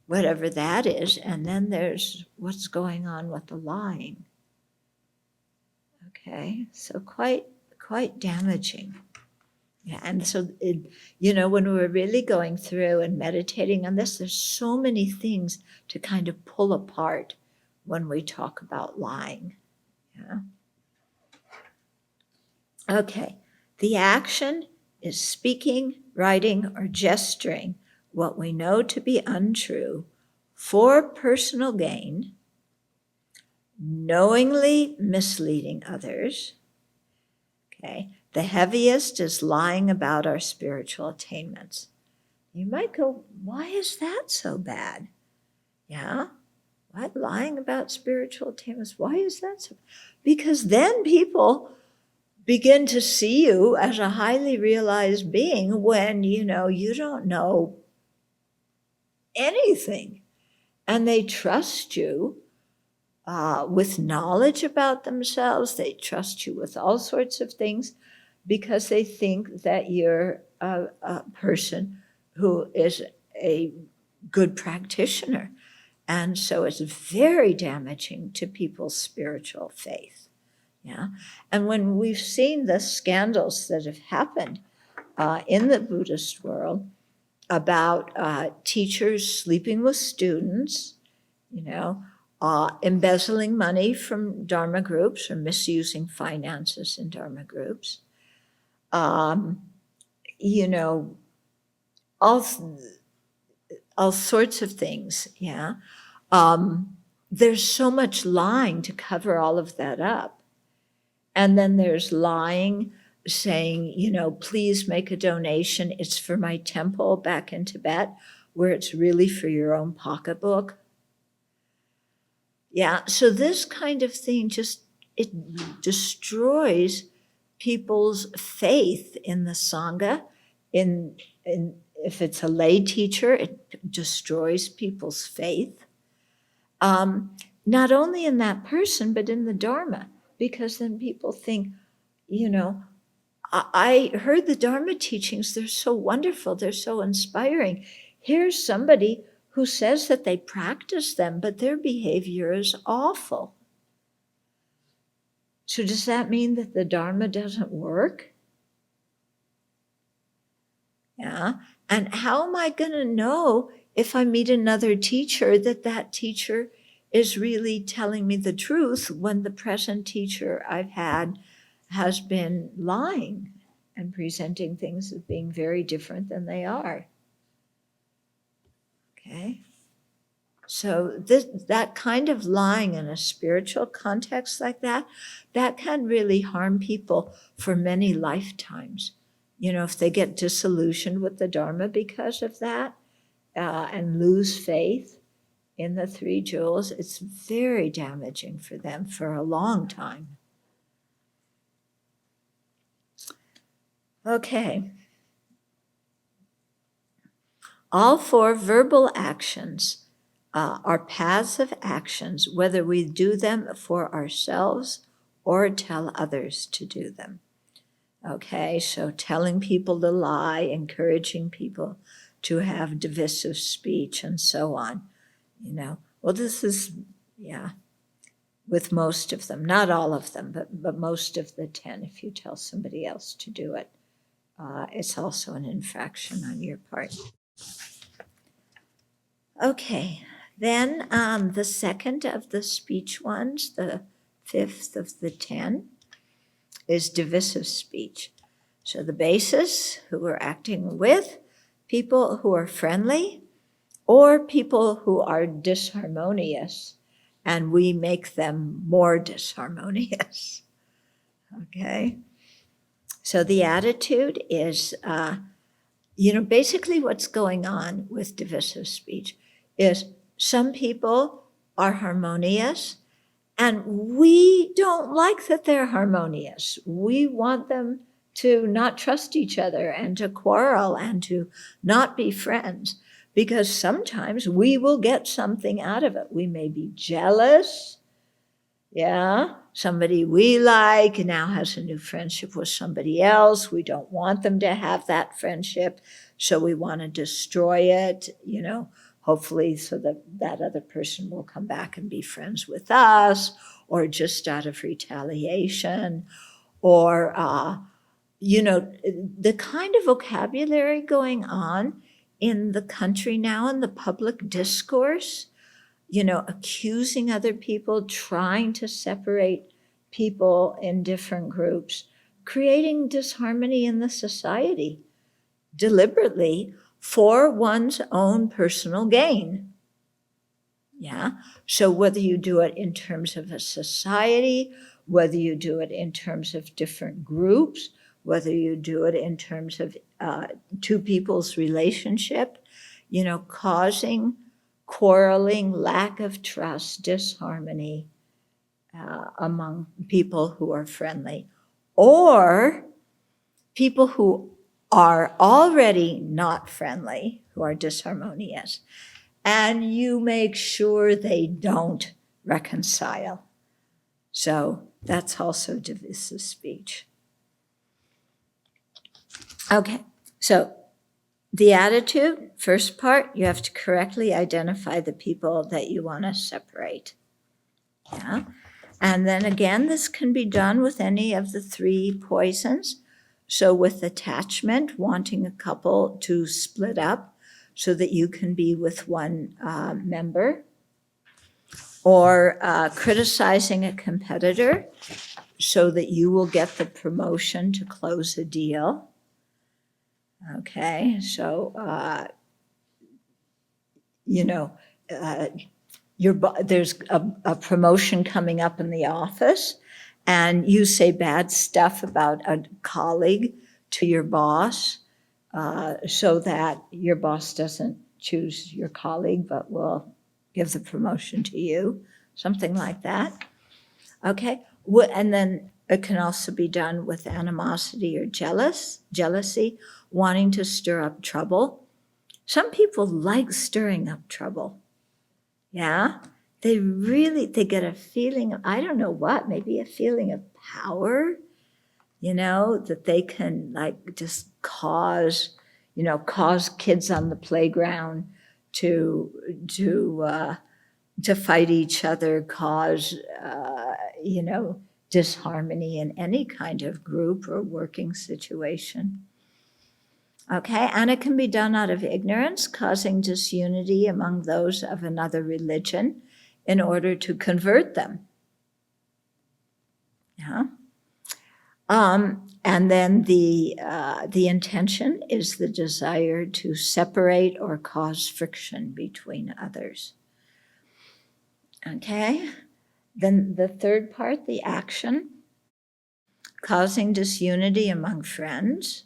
whatever that is, and then there's what's going on with the lying. Okay. So quite damaging. Yeah, and so, when we're really going through and meditating on this, there's so many things to kind of pull apart when we talk about lying. Yeah. Okay, the action is speaking, writing, or gesturing what we know to be untrue for personal gain, knowingly misleading others. Okay. The heaviest is lying about our spiritual attainments. You might go, why is that so bad? Yeah, what? Lying about spiritual attainments, why is that so? Because then people begin to see you as a highly realized being when, you don't know anything. and they trust you with knowledge about themselves. They trust you with all sorts of things because they think that you're a person who is a good practitioner. And so it's very damaging to people's spiritual faith. Yeah. And when we've seen the scandals that have happened in the Buddhist world about teachers sleeping with students, embezzling money from Dharma groups or misusing finances in Dharma groups, all sorts of things, yeah. There's so much lying to cover all of that up. And then there's lying, saying, please make a donation. It's for my temple back in Tibet, where it's really for your own pocketbook. Yeah, so this kind of thing it destroys people's faith in the Sangha. If it's a lay teacher, it destroys people's faith. Not only in that person, but in the Dharma, because then people think, I heard the Dharma teachings, they're so wonderful, they're so inspiring. Here's somebody who says that they practice them, but their behavior is awful. So does that mean that the Dharma doesn't work? Yeah. And how am I going to know if I meet another teacher that teacher is really telling me the truth when the present teacher I've had has been lying and presenting things as being very different than they are? Okay. So that kind of lying in a spiritual context like that can really harm people for many lifetimes. If they get disillusioned with the Dharma because of that and lose faith in the three jewels, it's very damaging for them for a long time. Okay. All four verbal actions are paths of actions, whether we do them for ourselves or tell others to do them. Okay, so telling people to lie, encouraging people to have divisive speech, and so on. Well, this is, with most of them, not all of them, but most of the 10, if you tell somebody else to do it, it's also an infraction on your part. Okay, then the second of the speech ones, the fifth of the 10, is divisive speech. So the basis, who we're acting with, people who are friendly or people who are disharmonious, and we make them more disharmonious. Okay? So the attitude is, basically what's going on with divisive speech is some people are harmonious, and we don't like that they're harmonious. We want them to not trust each other and to quarrel and to not be friends, because sometimes we will get something out of it. We may be jealous. Yeah, somebody we like now has a new friendship with somebody else. We don't want them to have that friendship, so we want to destroy it, hopefully so that other person will come back and be friends with us, or just out of retaliation, or, the kind of vocabulary going on in the country now in the public discourse, accusing other people, trying to separate people in different groups, creating disharmony in the society deliberately for one's own personal gain. Yeah. So whether you do it in terms of a society, whether you do it in terms of different groups, whether you do it in terms of two people's relationship, causing quarreling, lack of trust, disharmony among people who are friendly, or people who are already not friendly, who are disharmonious, and you make sure they don't reconcile. So that's also divisive speech. Okay, so the attitude, first part, you have to correctly identify the people that you want to separate. Yeah. And then again, this can be done with any of the three poisons. So with attachment, wanting a couple to split up so that you can be with one member, or criticizing a competitor so that you will get the promotion to close a deal. Okay, so, there's a promotion coming up in the office, and you say bad stuff about a colleague to your boss, so that your boss doesn't choose your colleague but will give the promotion to you, something like that. Okay, and then it can also be done with animosity or jealousy, wanting to stir up trouble. Some people like stirring up trouble. Yeah, they get a feeling, I don't know what, maybe a feeling of power, that they can like just cause kids on the playground to fight each other, cause, disharmony in any kind of group or working situation. Okay, and it can be done out of ignorance, causing disunity among those of another religion in order to convert them. Yeah. And then the intention is the desire to separate or cause friction between others. Okay, then the third part, the action, causing disunity among friends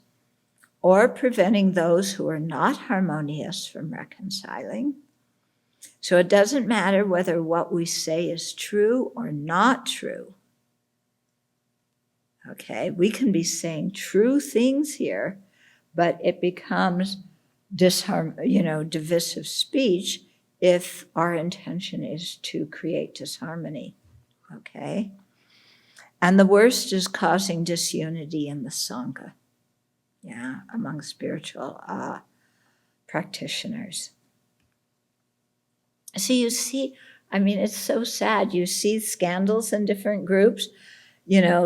or preventing those who are not harmonious from reconciling. So it doesn't matter whether what we say is true or not true. Okay, we can be saying true things here, but it becomes divisive speech if our intention is to create disharmony. Okay, and the worst is causing disunity in the Sangha, among spiritual practitioners. So you see, it's so sad. You see scandals in different groups,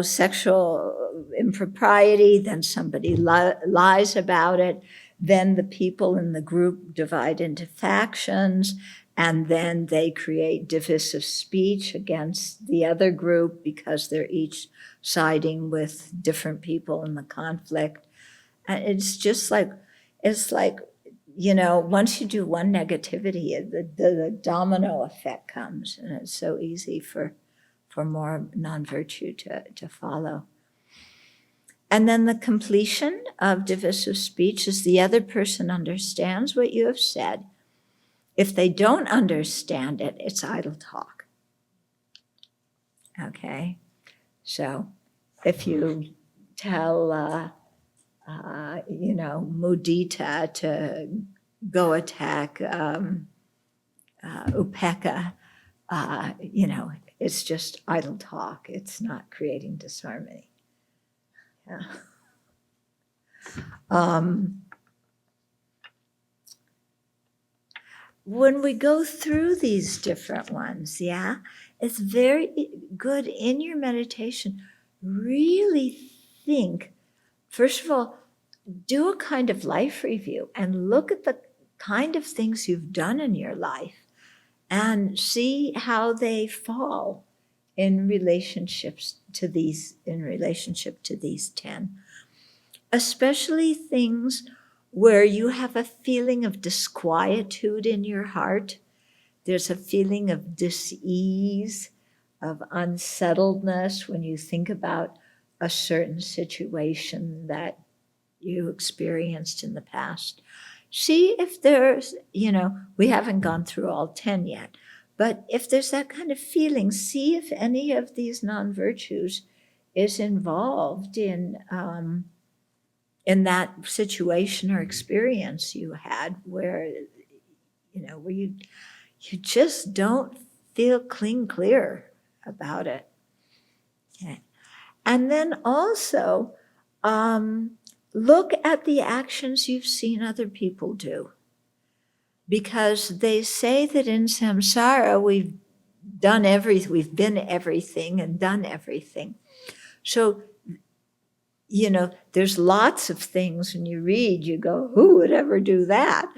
sexual impropriety, then somebody lies about it, then the people in the group divide into factions, and then they create divisive speech against the other group because they're each siding with different people in the conflict. And it's just like, once you do one negativity, the domino effect comes, and it's so easy for more non-virtue to follow. And then the completion of divisive speech is the other person understands what you have said. If they don't understand it, it's idle talk. Okay? So if you tell, Mudita to go attack Upekkha, it's just idle talk. It's not creating disharmony. Yeah. When we go through these different ones, it's very good in your meditation. Really think, first of all, do a kind of life review and look at the kind of things you've done in your life and see how they fall in relationship to these 10. Especially things where you have a feeling of disquietude in your heart. There's a feeling of dis-ease, of unsettledness when you think about a certain situation that you experienced in the past. See if there's, we haven't gone through all 10 yet, but if there's that kind of feeling, see if any of these non-virtues is involved in that situation or experience you had where, where you just don't feel clear about it. Okay. And then also look at the actions you've seen other people do. Because they say that in samsara we've been everything and done everything. So, there's lots of things when you read, you go, who would ever do that?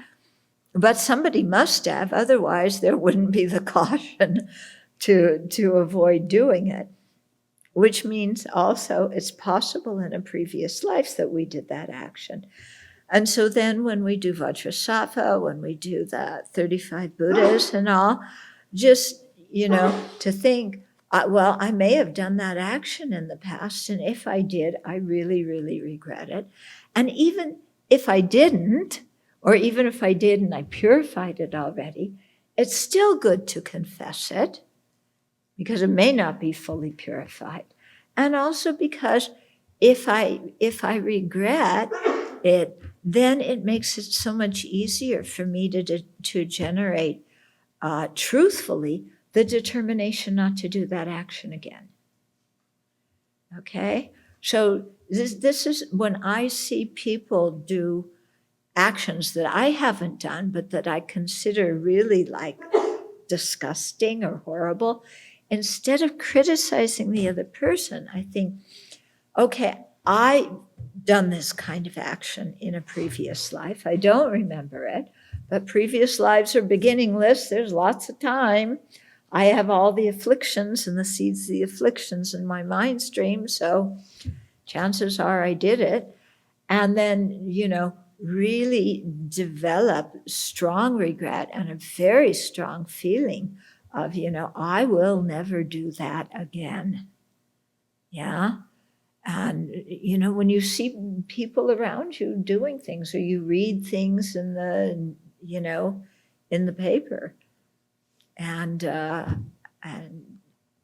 But somebody must have, otherwise there wouldn't be the caution to avoid doing it. Which means also it's possible in a previous life that we did that action. And so then when we do Vajrasattva, when we do the 35 Buddhas and all, just, to think, well, I may have done that action in the past, and if I did, I really, really regret it. And even if I didn't, or even if I did and I purified it already, it's still good to confess it, because it may not be fully purified. And also because if I regret it, then it makes it so much easier for me to generate truthfully the determination not to do that action again. Okay? So this is when I see people do actions that I haven't done, but that I consider really like disgusting or horrible, instead of criticizing the other person, I think, okay, I done this kind of action in a previous life. I don't remember it, but previous lives are beginningless. There's lots of time. I have all the afflictions and the seeds of the afflictions in my mind stream, so chances are I did it. And then, really develop strong regret and a very strong feeling of, I will never do that again. Yeah. And, when you see people around you doing things, or you read things in the, in the paper, and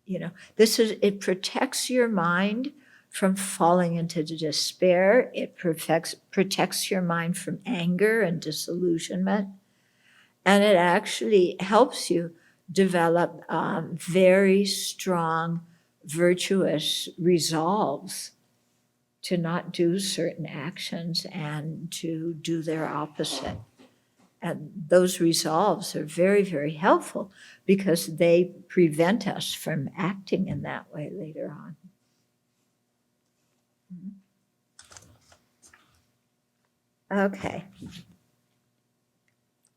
it protects your mind from falling into despair. It protects your mind from anger and disillusionment. And it actually helps you develop very strong, virtuous resolves to not do certain actions and to do their opposite. And those resolves are very, very helpful because they prevent us from acting in that way later on. Okay.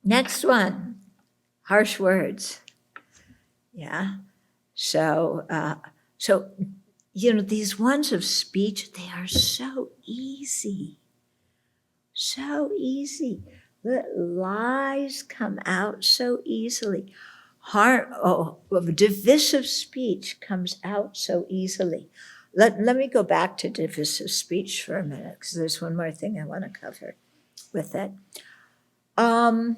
Next one, harsh words. Yeah. So, these ones of speech, they are so easy. So easy. The lies come out so easily. Divisive speech comes out so easily. Let me go back to divisive speech for a minute, because there's one more thing I want to cover with it. I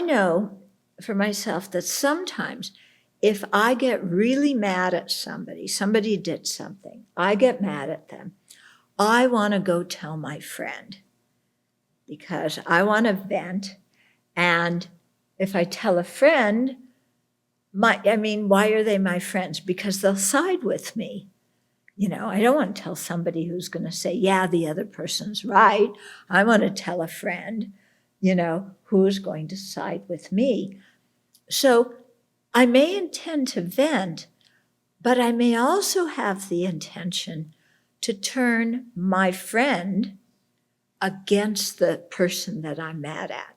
know for myself that sometimes if I get really mad at somebody did something, I get mad at them, I want to go tell my friend because I want to vent. And if I tell a friend, why are they my friends? Because they'll side with me. I don't want to tell somebody who's going to say, yeah, the other person's right. I want to tell a friend, who's going to side with me. So I may intend to vent, but I may also have the intention to turn my friend against the person that I'm mad at.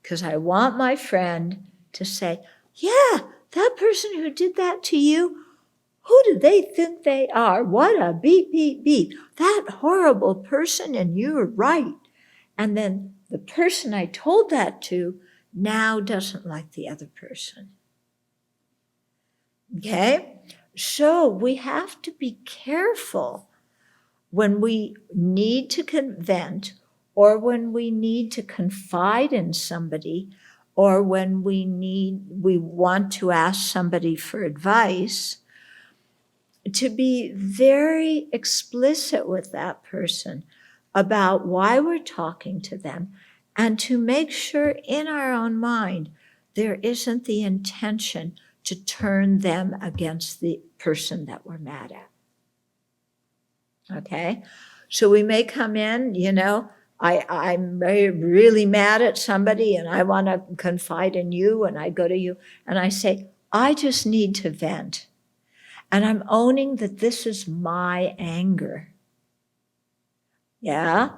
Because I want my friend to say, yeah, that person who did that to you, who do they think they are? What a beep, beep, beep. That horrible person, and you're right. And then the person I told that to now doesn't like the other person. Okay? So we have to be careful when we need to vent, or when we need to confide in somebody, or when we want to ask somebody for advice, to be very explicit with that person about why we're talking to them and to make sure in our own mind there isn't the intention to turn them against the person that we're mad at. Okay? So we may come in, I'm really mad at somebody and I want to confide in you, and I go to you and I say, I just need to vent. And I'm owning that this is my anger. Yeah?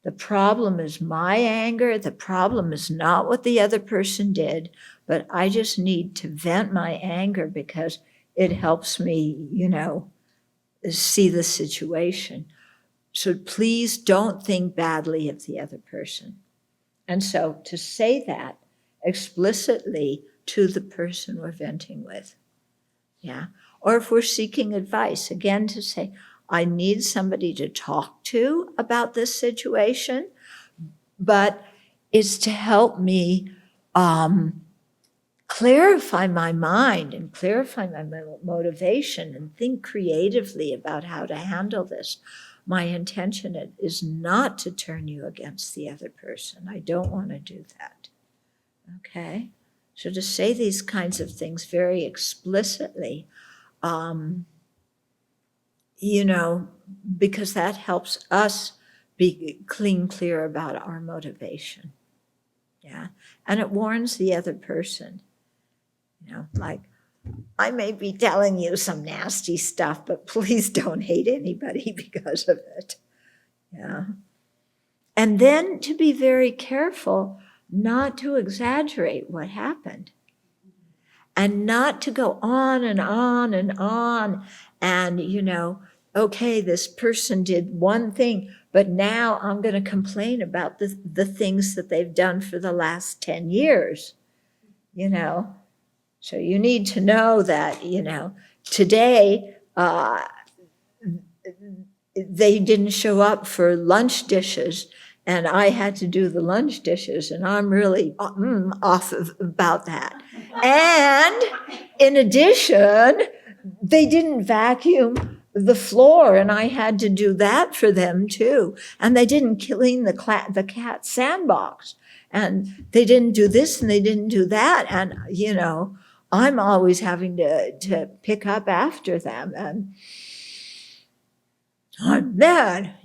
The problem is my anger. The problem is not what the other person did, but I just need to vent my anger because it helps me, see the situation. So please don't think badly of the other person. And so to say that explicitly to the person we're venting with. Yeah. Or if we're seeking advice, again, to say, I need somebody to talk to about this situation, but it's to help me clarify my mind and clarify my motivation and think creatively about how to handle this. My intention is not to turn you against the other person. I don't want to do that. Okay? So to say these kinds of things very explicitly, because that helps us be clear about our motivation. Yeah. And it warns the other person, like, I may be telling you some nasty stuff, but please don't hate anybody because of it. Yeah. And then to be very careful not to exaggerate what happened. And not to go on and on and on and, okay, this person did one thing, but now I'm going to complain about the things that they've done for the last 10 years, So you need to know that, today they didn't show up for lunch dishes and I had to do the lunch dishes, and I'm really off about that. And in addition, they didn't vacuum the floor, and I had to do that for them too. And they didn't clean the cat sandbox, and they didn't do this and they didn't do that. And, I'm always having to pick up after them, and I'm mad,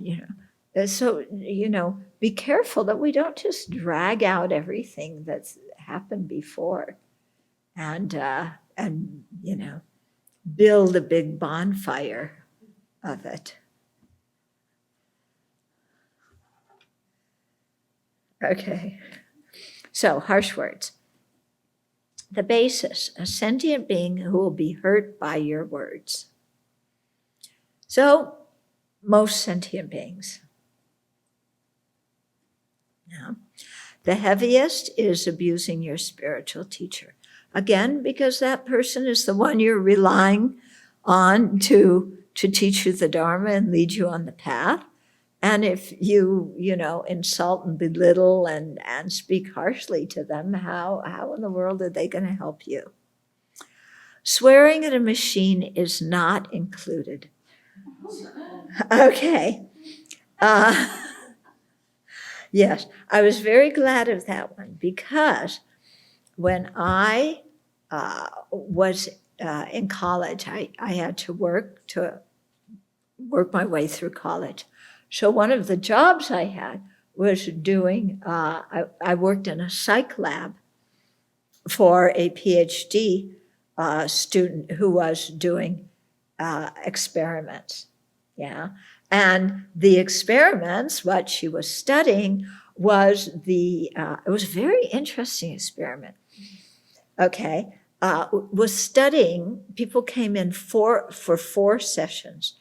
So, be careful that we don't just drag out everything that's happened before and build a big bonfire of it. Okay. So, harsh words. The basis, a sentient being who will be hurt by your words. So, most sentient beings. Yeah. The heaviest is abusing your spiritual teacher. Again, because that person is the one you're relying on to teach you the Dharma and lead you on the path. And if you insult and belittle and speak harshly to them, how in the world are they going to help you? Swearing at a machine is not included. Okay. Yes, I was very glad of that one, because when I was in college, I had to work my way through college. So one of the jobs I had was doing, I worked in a psych lab for a PhD student who was doing experiments. Yeah. And the experiments, what she was studying was it was a very interesting experiment. Okay. Was studying, people came in for 4 sessions.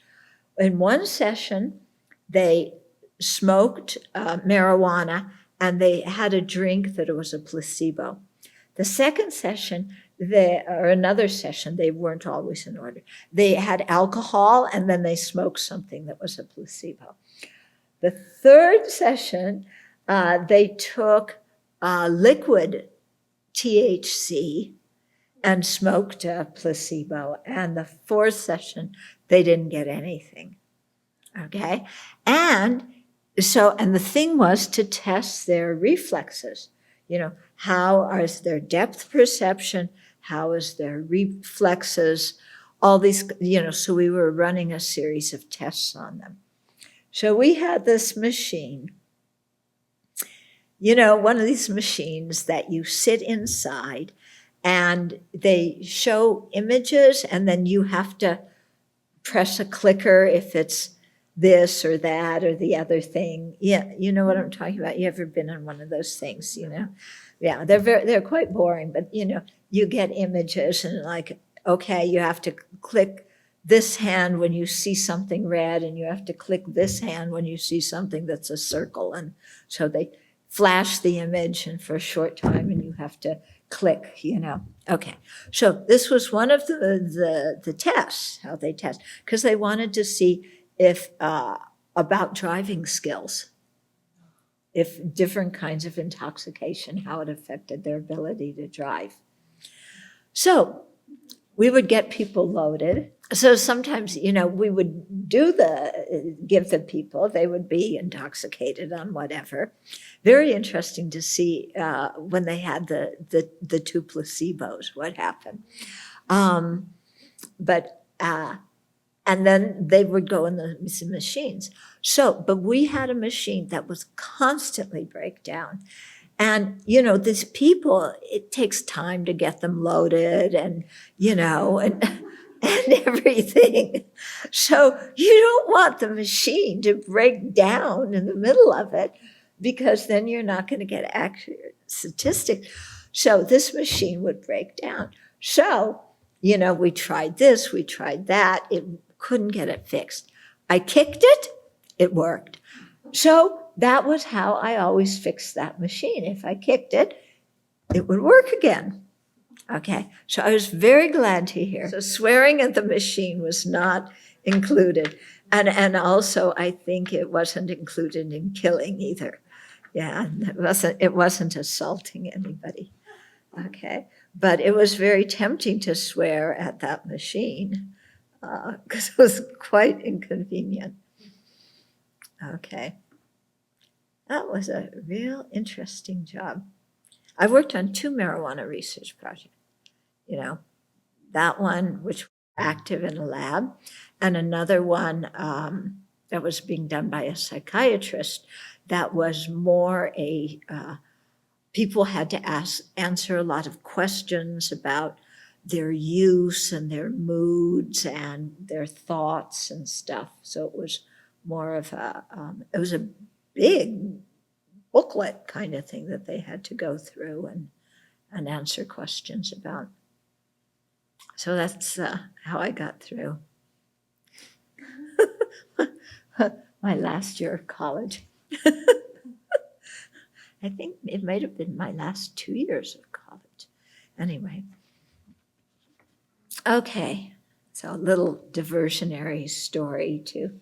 In one session, they smoked marijuana and they had a drink that was a placebo. The second session, another session, they weren't always in order. They had alcohol and then they smoked something that was a placebo. The third session, they took liquid THC and smoked a placebo. And the fourth session, they didn't get anything. Okay? And So, and the thing was to test their reflexes. You know, how is their depth perception? How is their reflexes? All these, you know, so we were running a series of tests on them. So we had this machine, you know, one of these machines that you sit inside and they show images and then you have to press a clicker if it's this or that or the other thing. Yeah, you know what I'm talking about. You ever been on one of those things, you know? Yeah, they're quite boring, but you know, you get images and like, okay, you have to click this hand when you see something red and you have to click this hand when you see something that's a circle. And so they flash the image and for a short time and you have to click, you know. Okay, so this was one of the tests, how they test, because they wanted to see if about driving skills, if different kinds of intoxication, how it affected their ability to drive. So we would get people loaded. So sometimes, you know, we would give the people, they would be intoxicated on whatever. Very interesting to see when they had the two placebos, what happened. And then they would go in the machines. So, but we had a machine that was constantly break down. And, you know, these people, it takes time to get them loaded and, you know, and everything. So you don't want the machine to break down in the middle of it because then you're not going to get accurate statistics. So this machine would break down. So, you know, we tried this, we tried that. It couldn't get it fixed. I kicked it, it worked. So that was how I always fixed that machine. If I kicked it, it would work again. Okay, so I was very glad to hear. So swearing at the machine was not included. And also I think it wasn't included in killing either. Yeah, it wasn't assaulting anybody. Okay, but it was very tempting to swear at that machine because it was quite inconvenient. Okay. That was a real interesting job. I worked on 2 marijuana research projects, you know, that one, which was active in a lab, and another one that was being done by a psychiatrist that was more people had to answer a lot of questions about their use and their moods and their thoughts and stuff. So it was more of it was a big booklet kind of thing that they had to go through and answer questions about. So that's how I got through my last year of college. I think it might have been my last 2 years of college. Anyway. Okay, so a little diversionary story to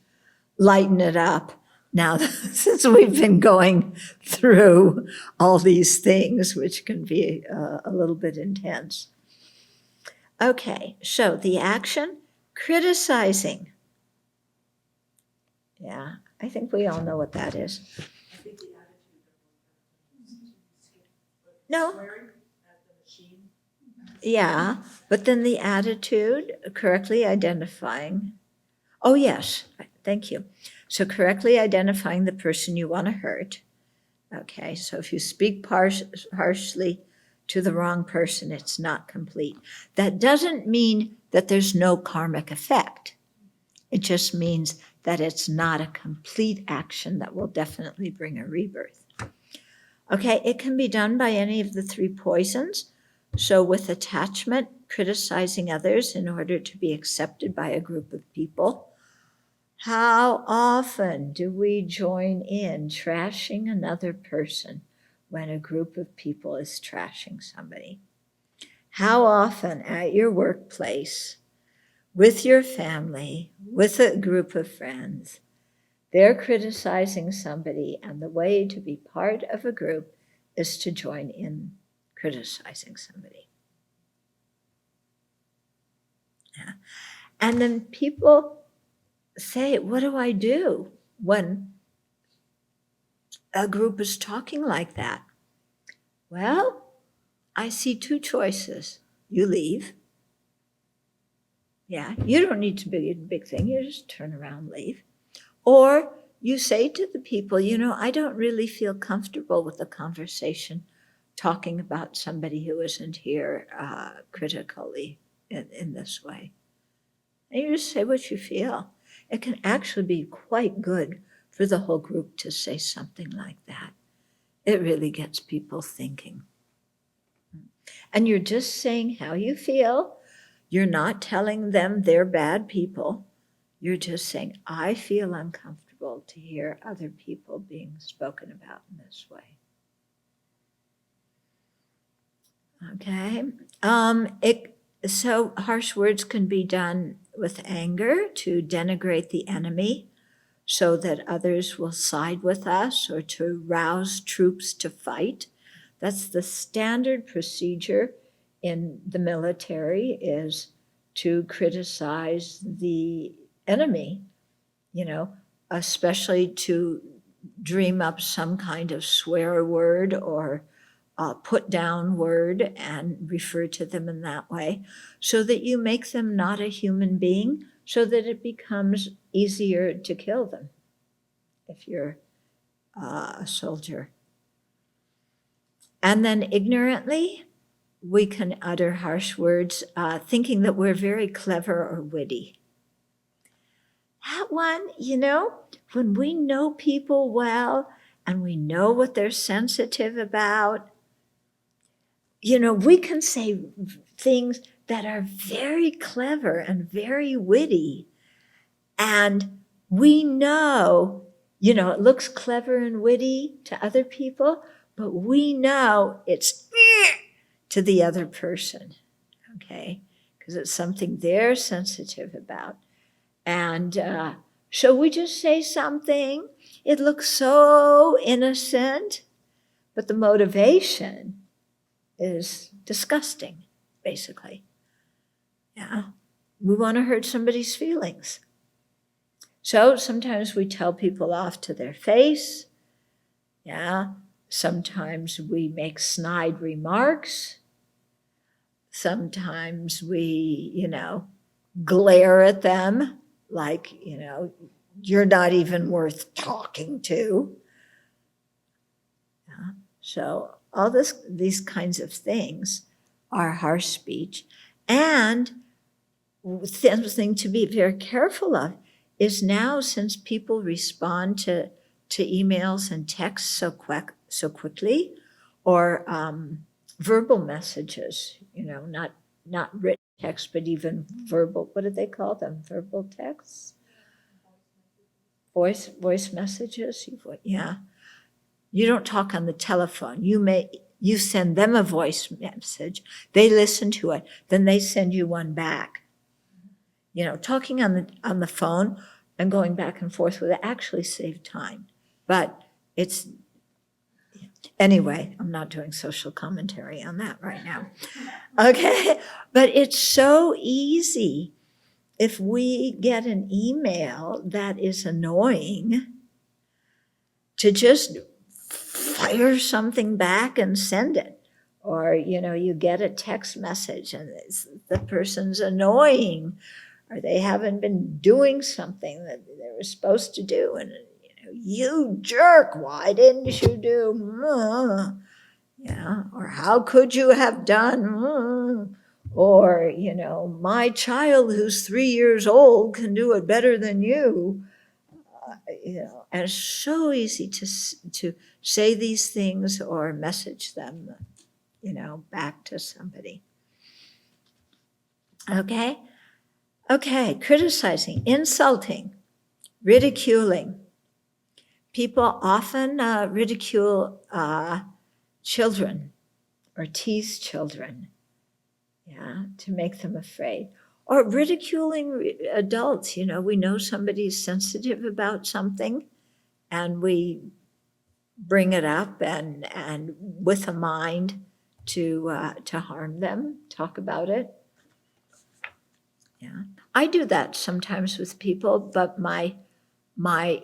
lighten it up. Now, since we've been going through all these things, which can be a little bit intense. Okay, so the action, criticizing. Yeah, I think we all know what that is. I think the attitude No. swearing at the machine. Yeah, but then the attitude, correctly identifying. Oh, yes, thank you. So correctly identifying the person you want to hurt. Okay, so if you speak harshly to the wrong person, it's not complete. That doesn't mean that there's no karmic effect. It just means that it's not a complete action that will definitely bring a rebirth. Okay, it can be done by any of the 3 poisons. So with attachment, criticizing others in order to be accepted by a group of people. How often do we join in trashing another person when a group of people is trashing somebody? How often at your workplace, with your family, with a group of friends, they're criticizing somebody, and the way to be part of a group is to join in criticizing somebody. Yeah. And then people say, what do I do when a group is talking like that. Well, I see two choices. You leave. Yeah, you don't need to be a big thing. You just turn around, leave. Or you say to the people, I don't really feel comfortable with the conversation talking about somebody who isn't here critically in this way. And you just say what you feel. It can actually be quite good for the whole group to say something like that. It really gets people thinking. And you're just saying how you feel. You're not telling them they're bad people. You're just saying, I feel uncomfortable to hear other people being spoken about in this way. Okay. So harsh words can be done with anger to denigrate the enemy so that others will side with us, or to rouse troops to fight. That's the standard procedure in the military, is to criticize the enemy, especially to dream up some kind of swear word or put down word and refer to them in that way, so that you make them not a human being, so that it becomes easier to kill them if you're a soldier. And then ignorantly, we can utter harsh words, thinking that we're very clever or witty. That one, when we know people well and we know what they're sensitive about, we can say things that are very clever and very witty. And we know, it looks clever and witty to other people, but we know it's to the other person, okay? Because it's something they're sensitive about. And so we just say something. It looks so innocent, but the motivation is disgusting, basically. Yeah, we want to hurt somebody's feelings. So sometimes we tell people off to their face. Yeah, sometimes we make snide remarks. Sometimes we, glare at them like, you're not even worth talking to. Yeah. So all these kinds of things are harsh speech. And something to be very careful of is now, since people respond to emails and texts so quickly, or verbal messages, not written text, but even verbal, what do they call them? Verbal texts? Voice messages? Yeah. You don't talk on the telephone. You send them a voice message, they listen to it, then they send you one back. Talking on the phone and going back and forth would actually save time. But anyway, I'm not doing social commentary on that right now. Okay, but it's so easy if we get an email that is annoying to just fire something back and send it. Or, you get a text message and the person's annoying, or they haven't been doing something that they were supposed to do. And, you jerk, why didn't you do? Yeah, or how could you have done? Or, my child who's 3 years old can do it better than you. And it's so easy to say these things or message them, back to somebody. Okay, criticizing, insulting, ridiculing. People often ridicule children or tease children, to make them afraid. Or ridiculing adults. We know somebody's sensitive about something and we bring it up and with a mind to harm them, talk about it. Yeah, I do that sometimes with people, but my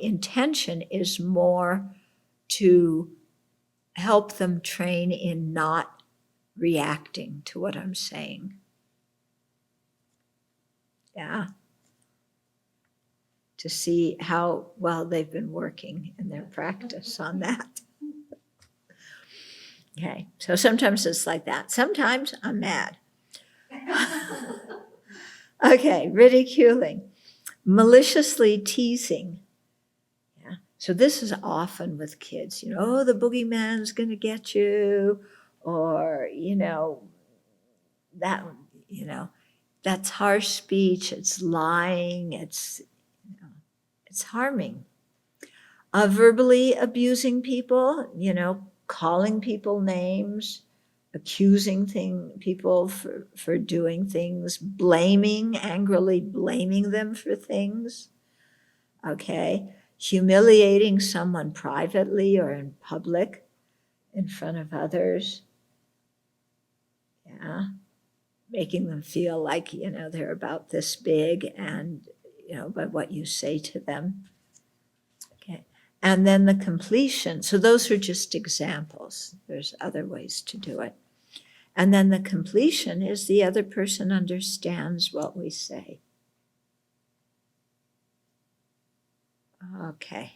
intention is more to help them train in not reacting to what I'm saying. Yeah. To see how well they've been working in their practice on that. Okay, so sometimes it's like that. Sometimes I'm mad. Okay, ridiculing, maliciously teasing. Yeah, so this is often with kids, oh, the boogeyman's going to get you, or, that, that's harsh speech, it's lying, it's harming. Verbally abusing people, calling people names, accusing people for doing things, angrily blaming them for things, okay? Humiliating someone privately or in public in front of others, yeah? Making them feel like, they're about this big and, by what you say to them. Okay. And then the completion. So those are just examples. There's other ways to do it. And then the completion is the other person understands what we say. Okay.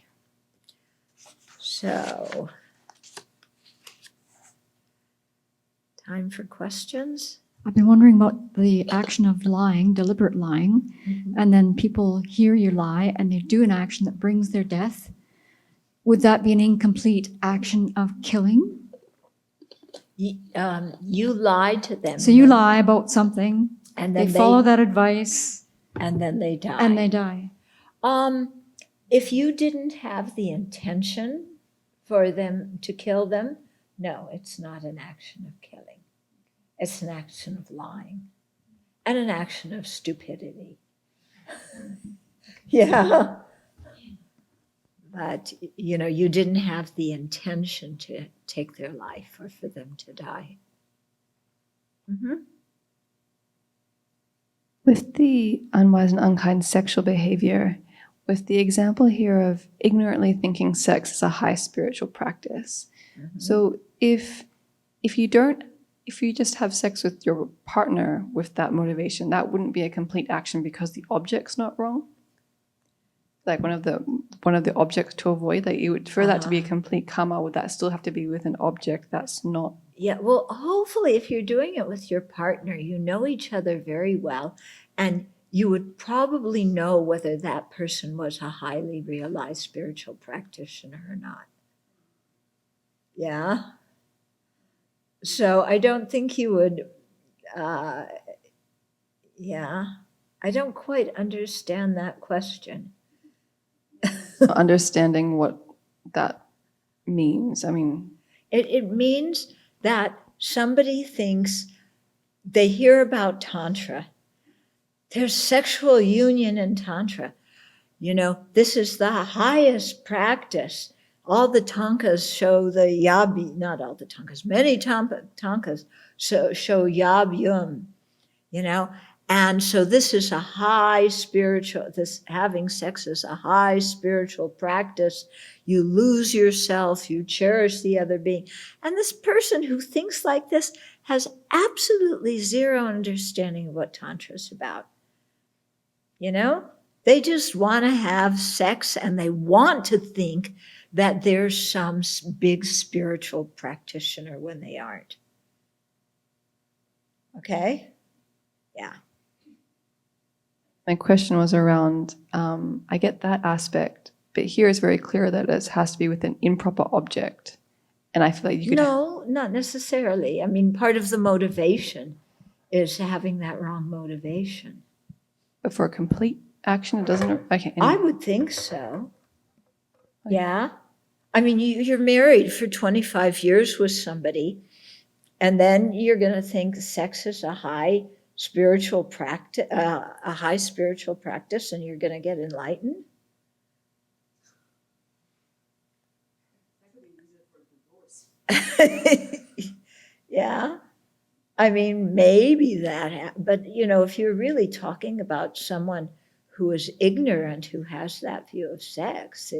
So, time for questions? I've been wondering about the action of lying, deliberate lying, and then people hear you lie and they do an action that brings their death. Would that be an incomplete action of killing? You lied to them. So you lie about something, and they then follow that advice, and then they die. and they die. If you didn't have the intention for them to kill them, no, it's not an action of killing. It's an action of lying and an action of stupidity. Yeah. But, you didn't have the intention to take their life or for them to die. Mm-hmm. With the unwise and unkind sexual behavior, with the example here of ignorantly thinking sex is a high spiritual practice. Mm-hmm. So if you just have sex with your partner with that motivation, that wouldn't be a complete action because the object's not wrong. Like one of the objects to avoid, like you would for that to be a complete karma, would that still have to be with an object that's not? Yeah, well, hopefully if you're doing it with your partner, you know each other very well, and you would probably know whether that person was a highly realized spiritual practitioner or not. Yeah. So I don't think you would, yeah, I don't quite understand that question. Understanding what that means. I mean, it means that somebody thinks they hear about Tantra. There's sexual union in Tantra. This is the highest practice. All the tankas show the yabi, not all the tankas, many tankas show yab-yum, And so this is a high spiritual, having sex is a high spiritual practice. You lose yourself, you cherish the other being. And this person who thinks like this has absolutely zero understanding of what Tantra is about. They just want to have sex and they want to think that there's some big spiritual practitioner when they aren't. Okay? Yeah. My question was around, I get that aspect, but here it's very clear that it has to be with an improper object. And I feel like you could... No, not necessarily. I mean, part of the motivation is having that wrong motivation. But for a complete action, it doesn't... Okay. I would think so. Yeah. I mean, you're married for 25 years with somebody, and then you're going to think sex is a high spiritual practice, and you're going to get enlightened. Yeah. I mean, maybe that, but if you're really talking about someone who is ignorant, who has that view of sex,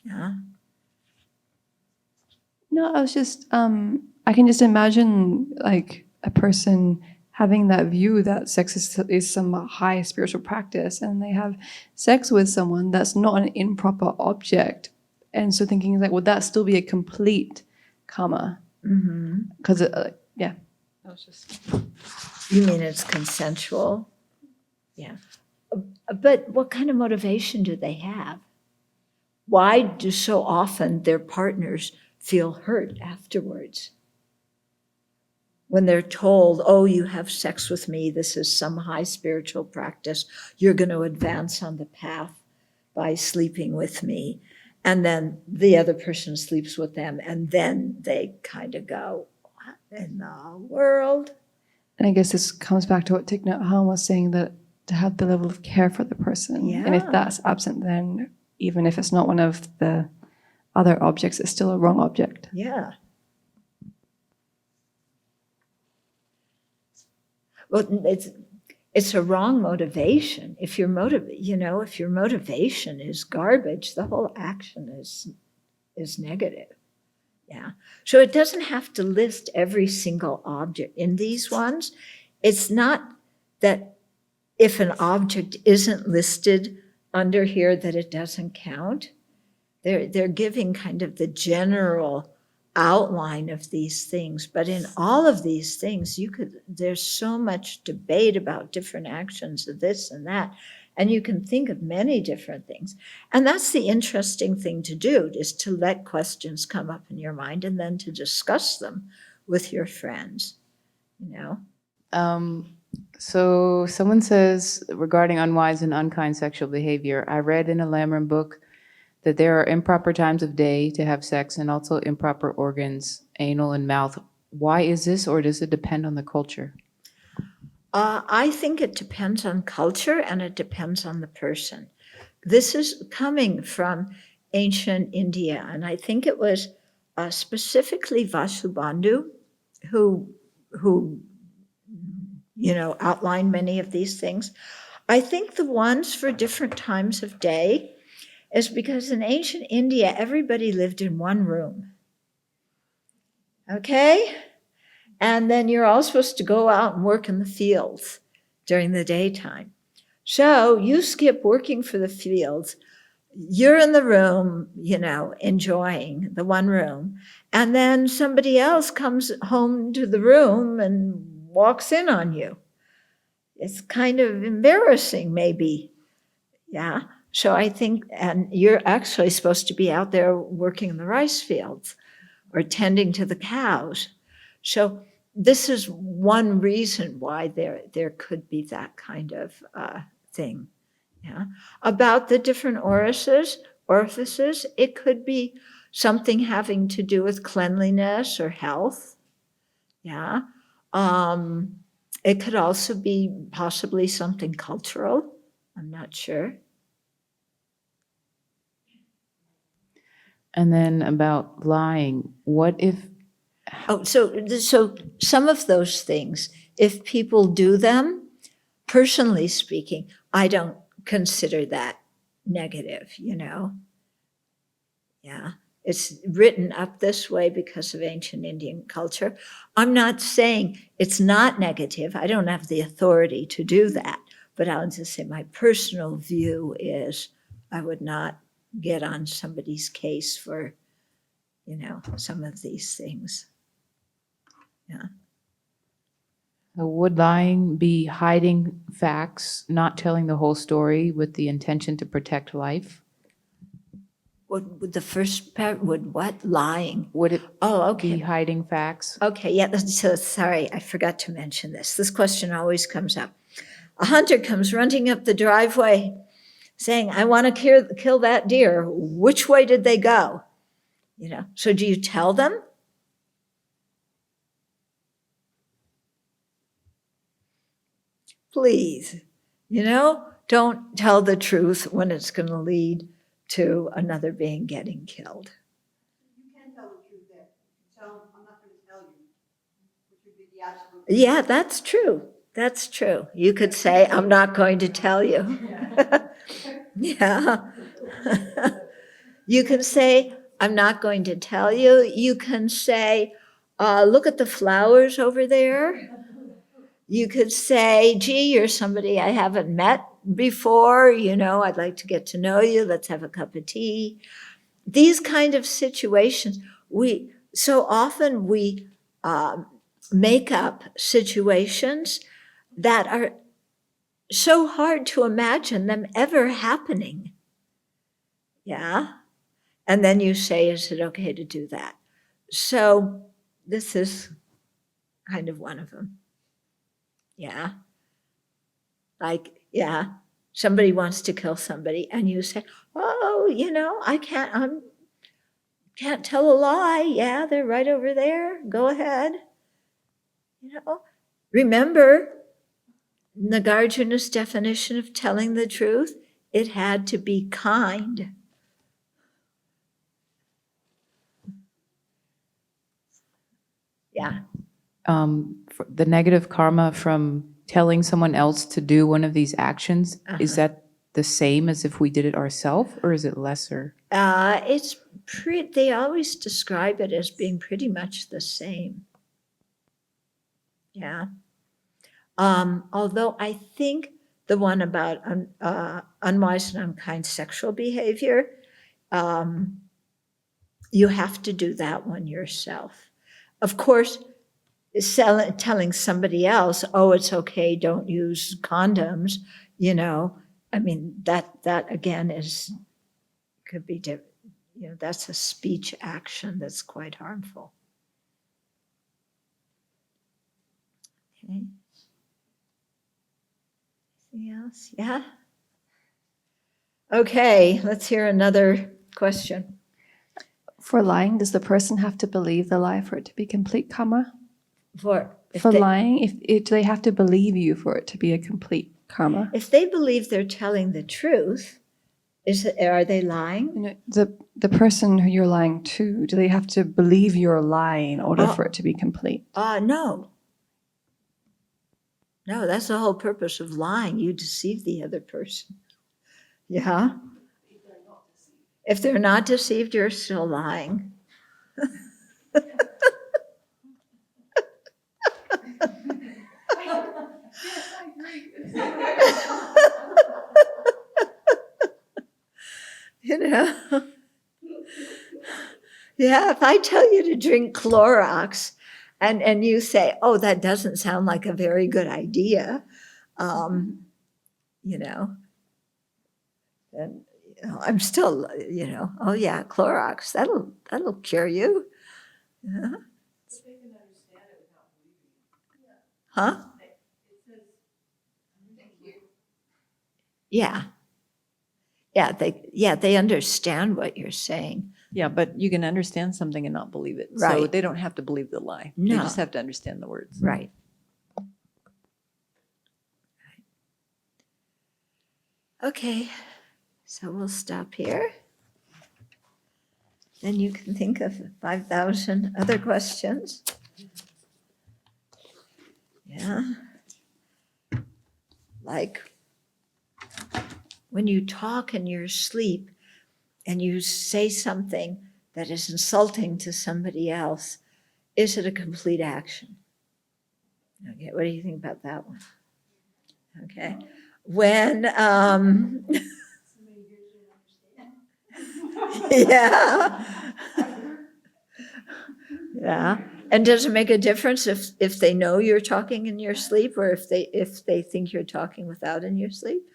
Yeah. No, I was just, I can just imagine like a person having that view that sex is some high spiritual practice, and they have sex with someone that's not an improper object. And so thinking like, would that still be a complete karma? Mm-hmm. Because, yeah. That was just. You mean it's consensual? Yeah. But what kind of motivation do they have? Why do so often their partners feel hurt afterwards? When they're told, oh, you have sex with me, this is some high spiritual practice, you're going to advance on the path by sleeping with me. And then the other person sleeps with them, and then they kind of go, what in the world? And I guess this comes back to what Thich Nhat Hanh was saying, that to have the level of care for the person. And if Yeah. that's absent, then even if it's not one of the other objects, it's still a wrong object. Yeah. Well, it's a wrong motivation. If your motivation is garbage, the whole action is negative. Yeah. So it doesn't have to list every single object. In these ones, it's not that if an object isn't listed under here that it doesn't count. They're giving kind of the general outline of these things, but in all of these things, there's so much debate about different actions of this and that, and you can think of many different things. And that's the interesting thing to do, is to let questions come up in your mind and then to discuss them with your friends, So someone says regarding unwise and unkind sexual behavior, I read in a Lamrim book that there are improper times of day to have sex and also improper organs, anal and mouth. Why is this, or does it depend on the culture? I think it depends on culture and it depends on the person. This is coming from ancient India, and I think it was specifically Vasubandhu who outlined many of these things. I think the ones for different times of day is because in ancient India, everybody lived in one room. Okay? And then you're all supposed to go out and work in the fields during the daytime. So you skip working for the fields. You're in the room, enjoying the one room. And then somebody else comes home to the room and walks in on you. It's kind of embarrassing, maybe. Yeah. So I think, and you're actually supposed to be out there working in the rice fields or tending to the cows. So this is one reason why there could be that kind of thing. Yeah. About the different orifices, it could be something having to do with cleanliness or health. Yeah. It could also be possibly something cultural. I'm not sure. And then about lying, what if... So some of those things, if people do them, personally speaking, I don't consider that negative, Yeah. It's written up this way because of ancient Indian culture. I'm not saying it's not negative. I don't have the authority to do that. But I'll just say my personal view is I would not get on somebody's case for, some of these things. Yeah. Would lying be hiding facts, not telling the whole story with the intention to protect life? Would the first part, would what? Lying? Would it Oh, okay. be hiding facts? Okay, yeah, so sorry, I forgot to mention this. This question always comes up. A hunter comes running up the driveway saying, I want to kill that deer. Which way did they go? So do you tell them? Please, don't tell the truth when it's going to lead to another being getting killed. You can tell the truth there. Tell, I'm not going to tell you, which would be the absolute. Yeah, that's true. That's true. You could say, I'm not going to tell you. Yeah. You can say, I'm not going to tell you. You can say, look at the flowers over there. You could say, gee, you're somebody I haven't met before. I'd like to get to know you. Let's have a cup of tea. These kind of situations, so often we make up situations that are so hard to imagine them ever happening. Yeah. And then you say, is it okay to do that? So this is kind of one of them. Yeah. Like, yeah, somebody wants to kill somebody and you say, oh, I can't tell a lie. Yeah, they're right over there. Go ahead. Remember Nagarjuna's definition of telling the truth? It had to be kind. Yeah. The negative karma from telling someone else to do one of these actions, is that the same as if we did it ourselves, or is it lesser? They always describe it as being pretty much the same. Yeah. Although I think the one about unwise and unkind sexual behavior, you have to do that one yourself. Of course, telling somebody else, oh, it's okay, don't use condoms, that again could be different. That's a speech action that's quite harmful. Okay. Anything else? Yeah? Okay, let's hear another question. For lying, does the person have to believe the lie for it to be complete karma? For lying, if do they have to believe you for it to be a complete karma? If they believe they're telling the truth, are they lying? The person who you're lying to, do they have to believe you're lying in order for it to be complete? No. No, that's the whole purpose of lying. You deceive the other person. Yeah. If they're not deceived, you're still lying. Yeah, if I tell you to drink Clorox and you say, oh, that doesn't sound like a very good idea, and I'm still, oh yeah, Clorox, that'll cure you. Yeah. Huh? Yeah. Yeah, they understand what you're saying. Yeah, but you can understand something and not believe it. So Right. they don't have to believe the lie. No. They just have to understand the words. Right. Okay, so we'll stop here. Then you can think of 5,000 other questions. Yeah. Like when you talk in your sleep and you say something that is insulting to somebody else, is it a complete action? Okay, what do you think about that one? Okay. When, yeah. Yeah. And does it make a difference if they know you're talking in your sleep, or if they think you're talking without in your sleep?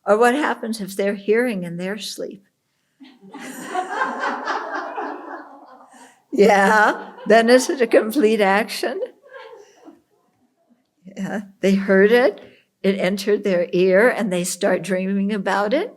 Or what happens if they're hearing in their sleep? Yeah, then is it a complete action? Yeah, they heard it, it entered their ear, and they start dreaming about it.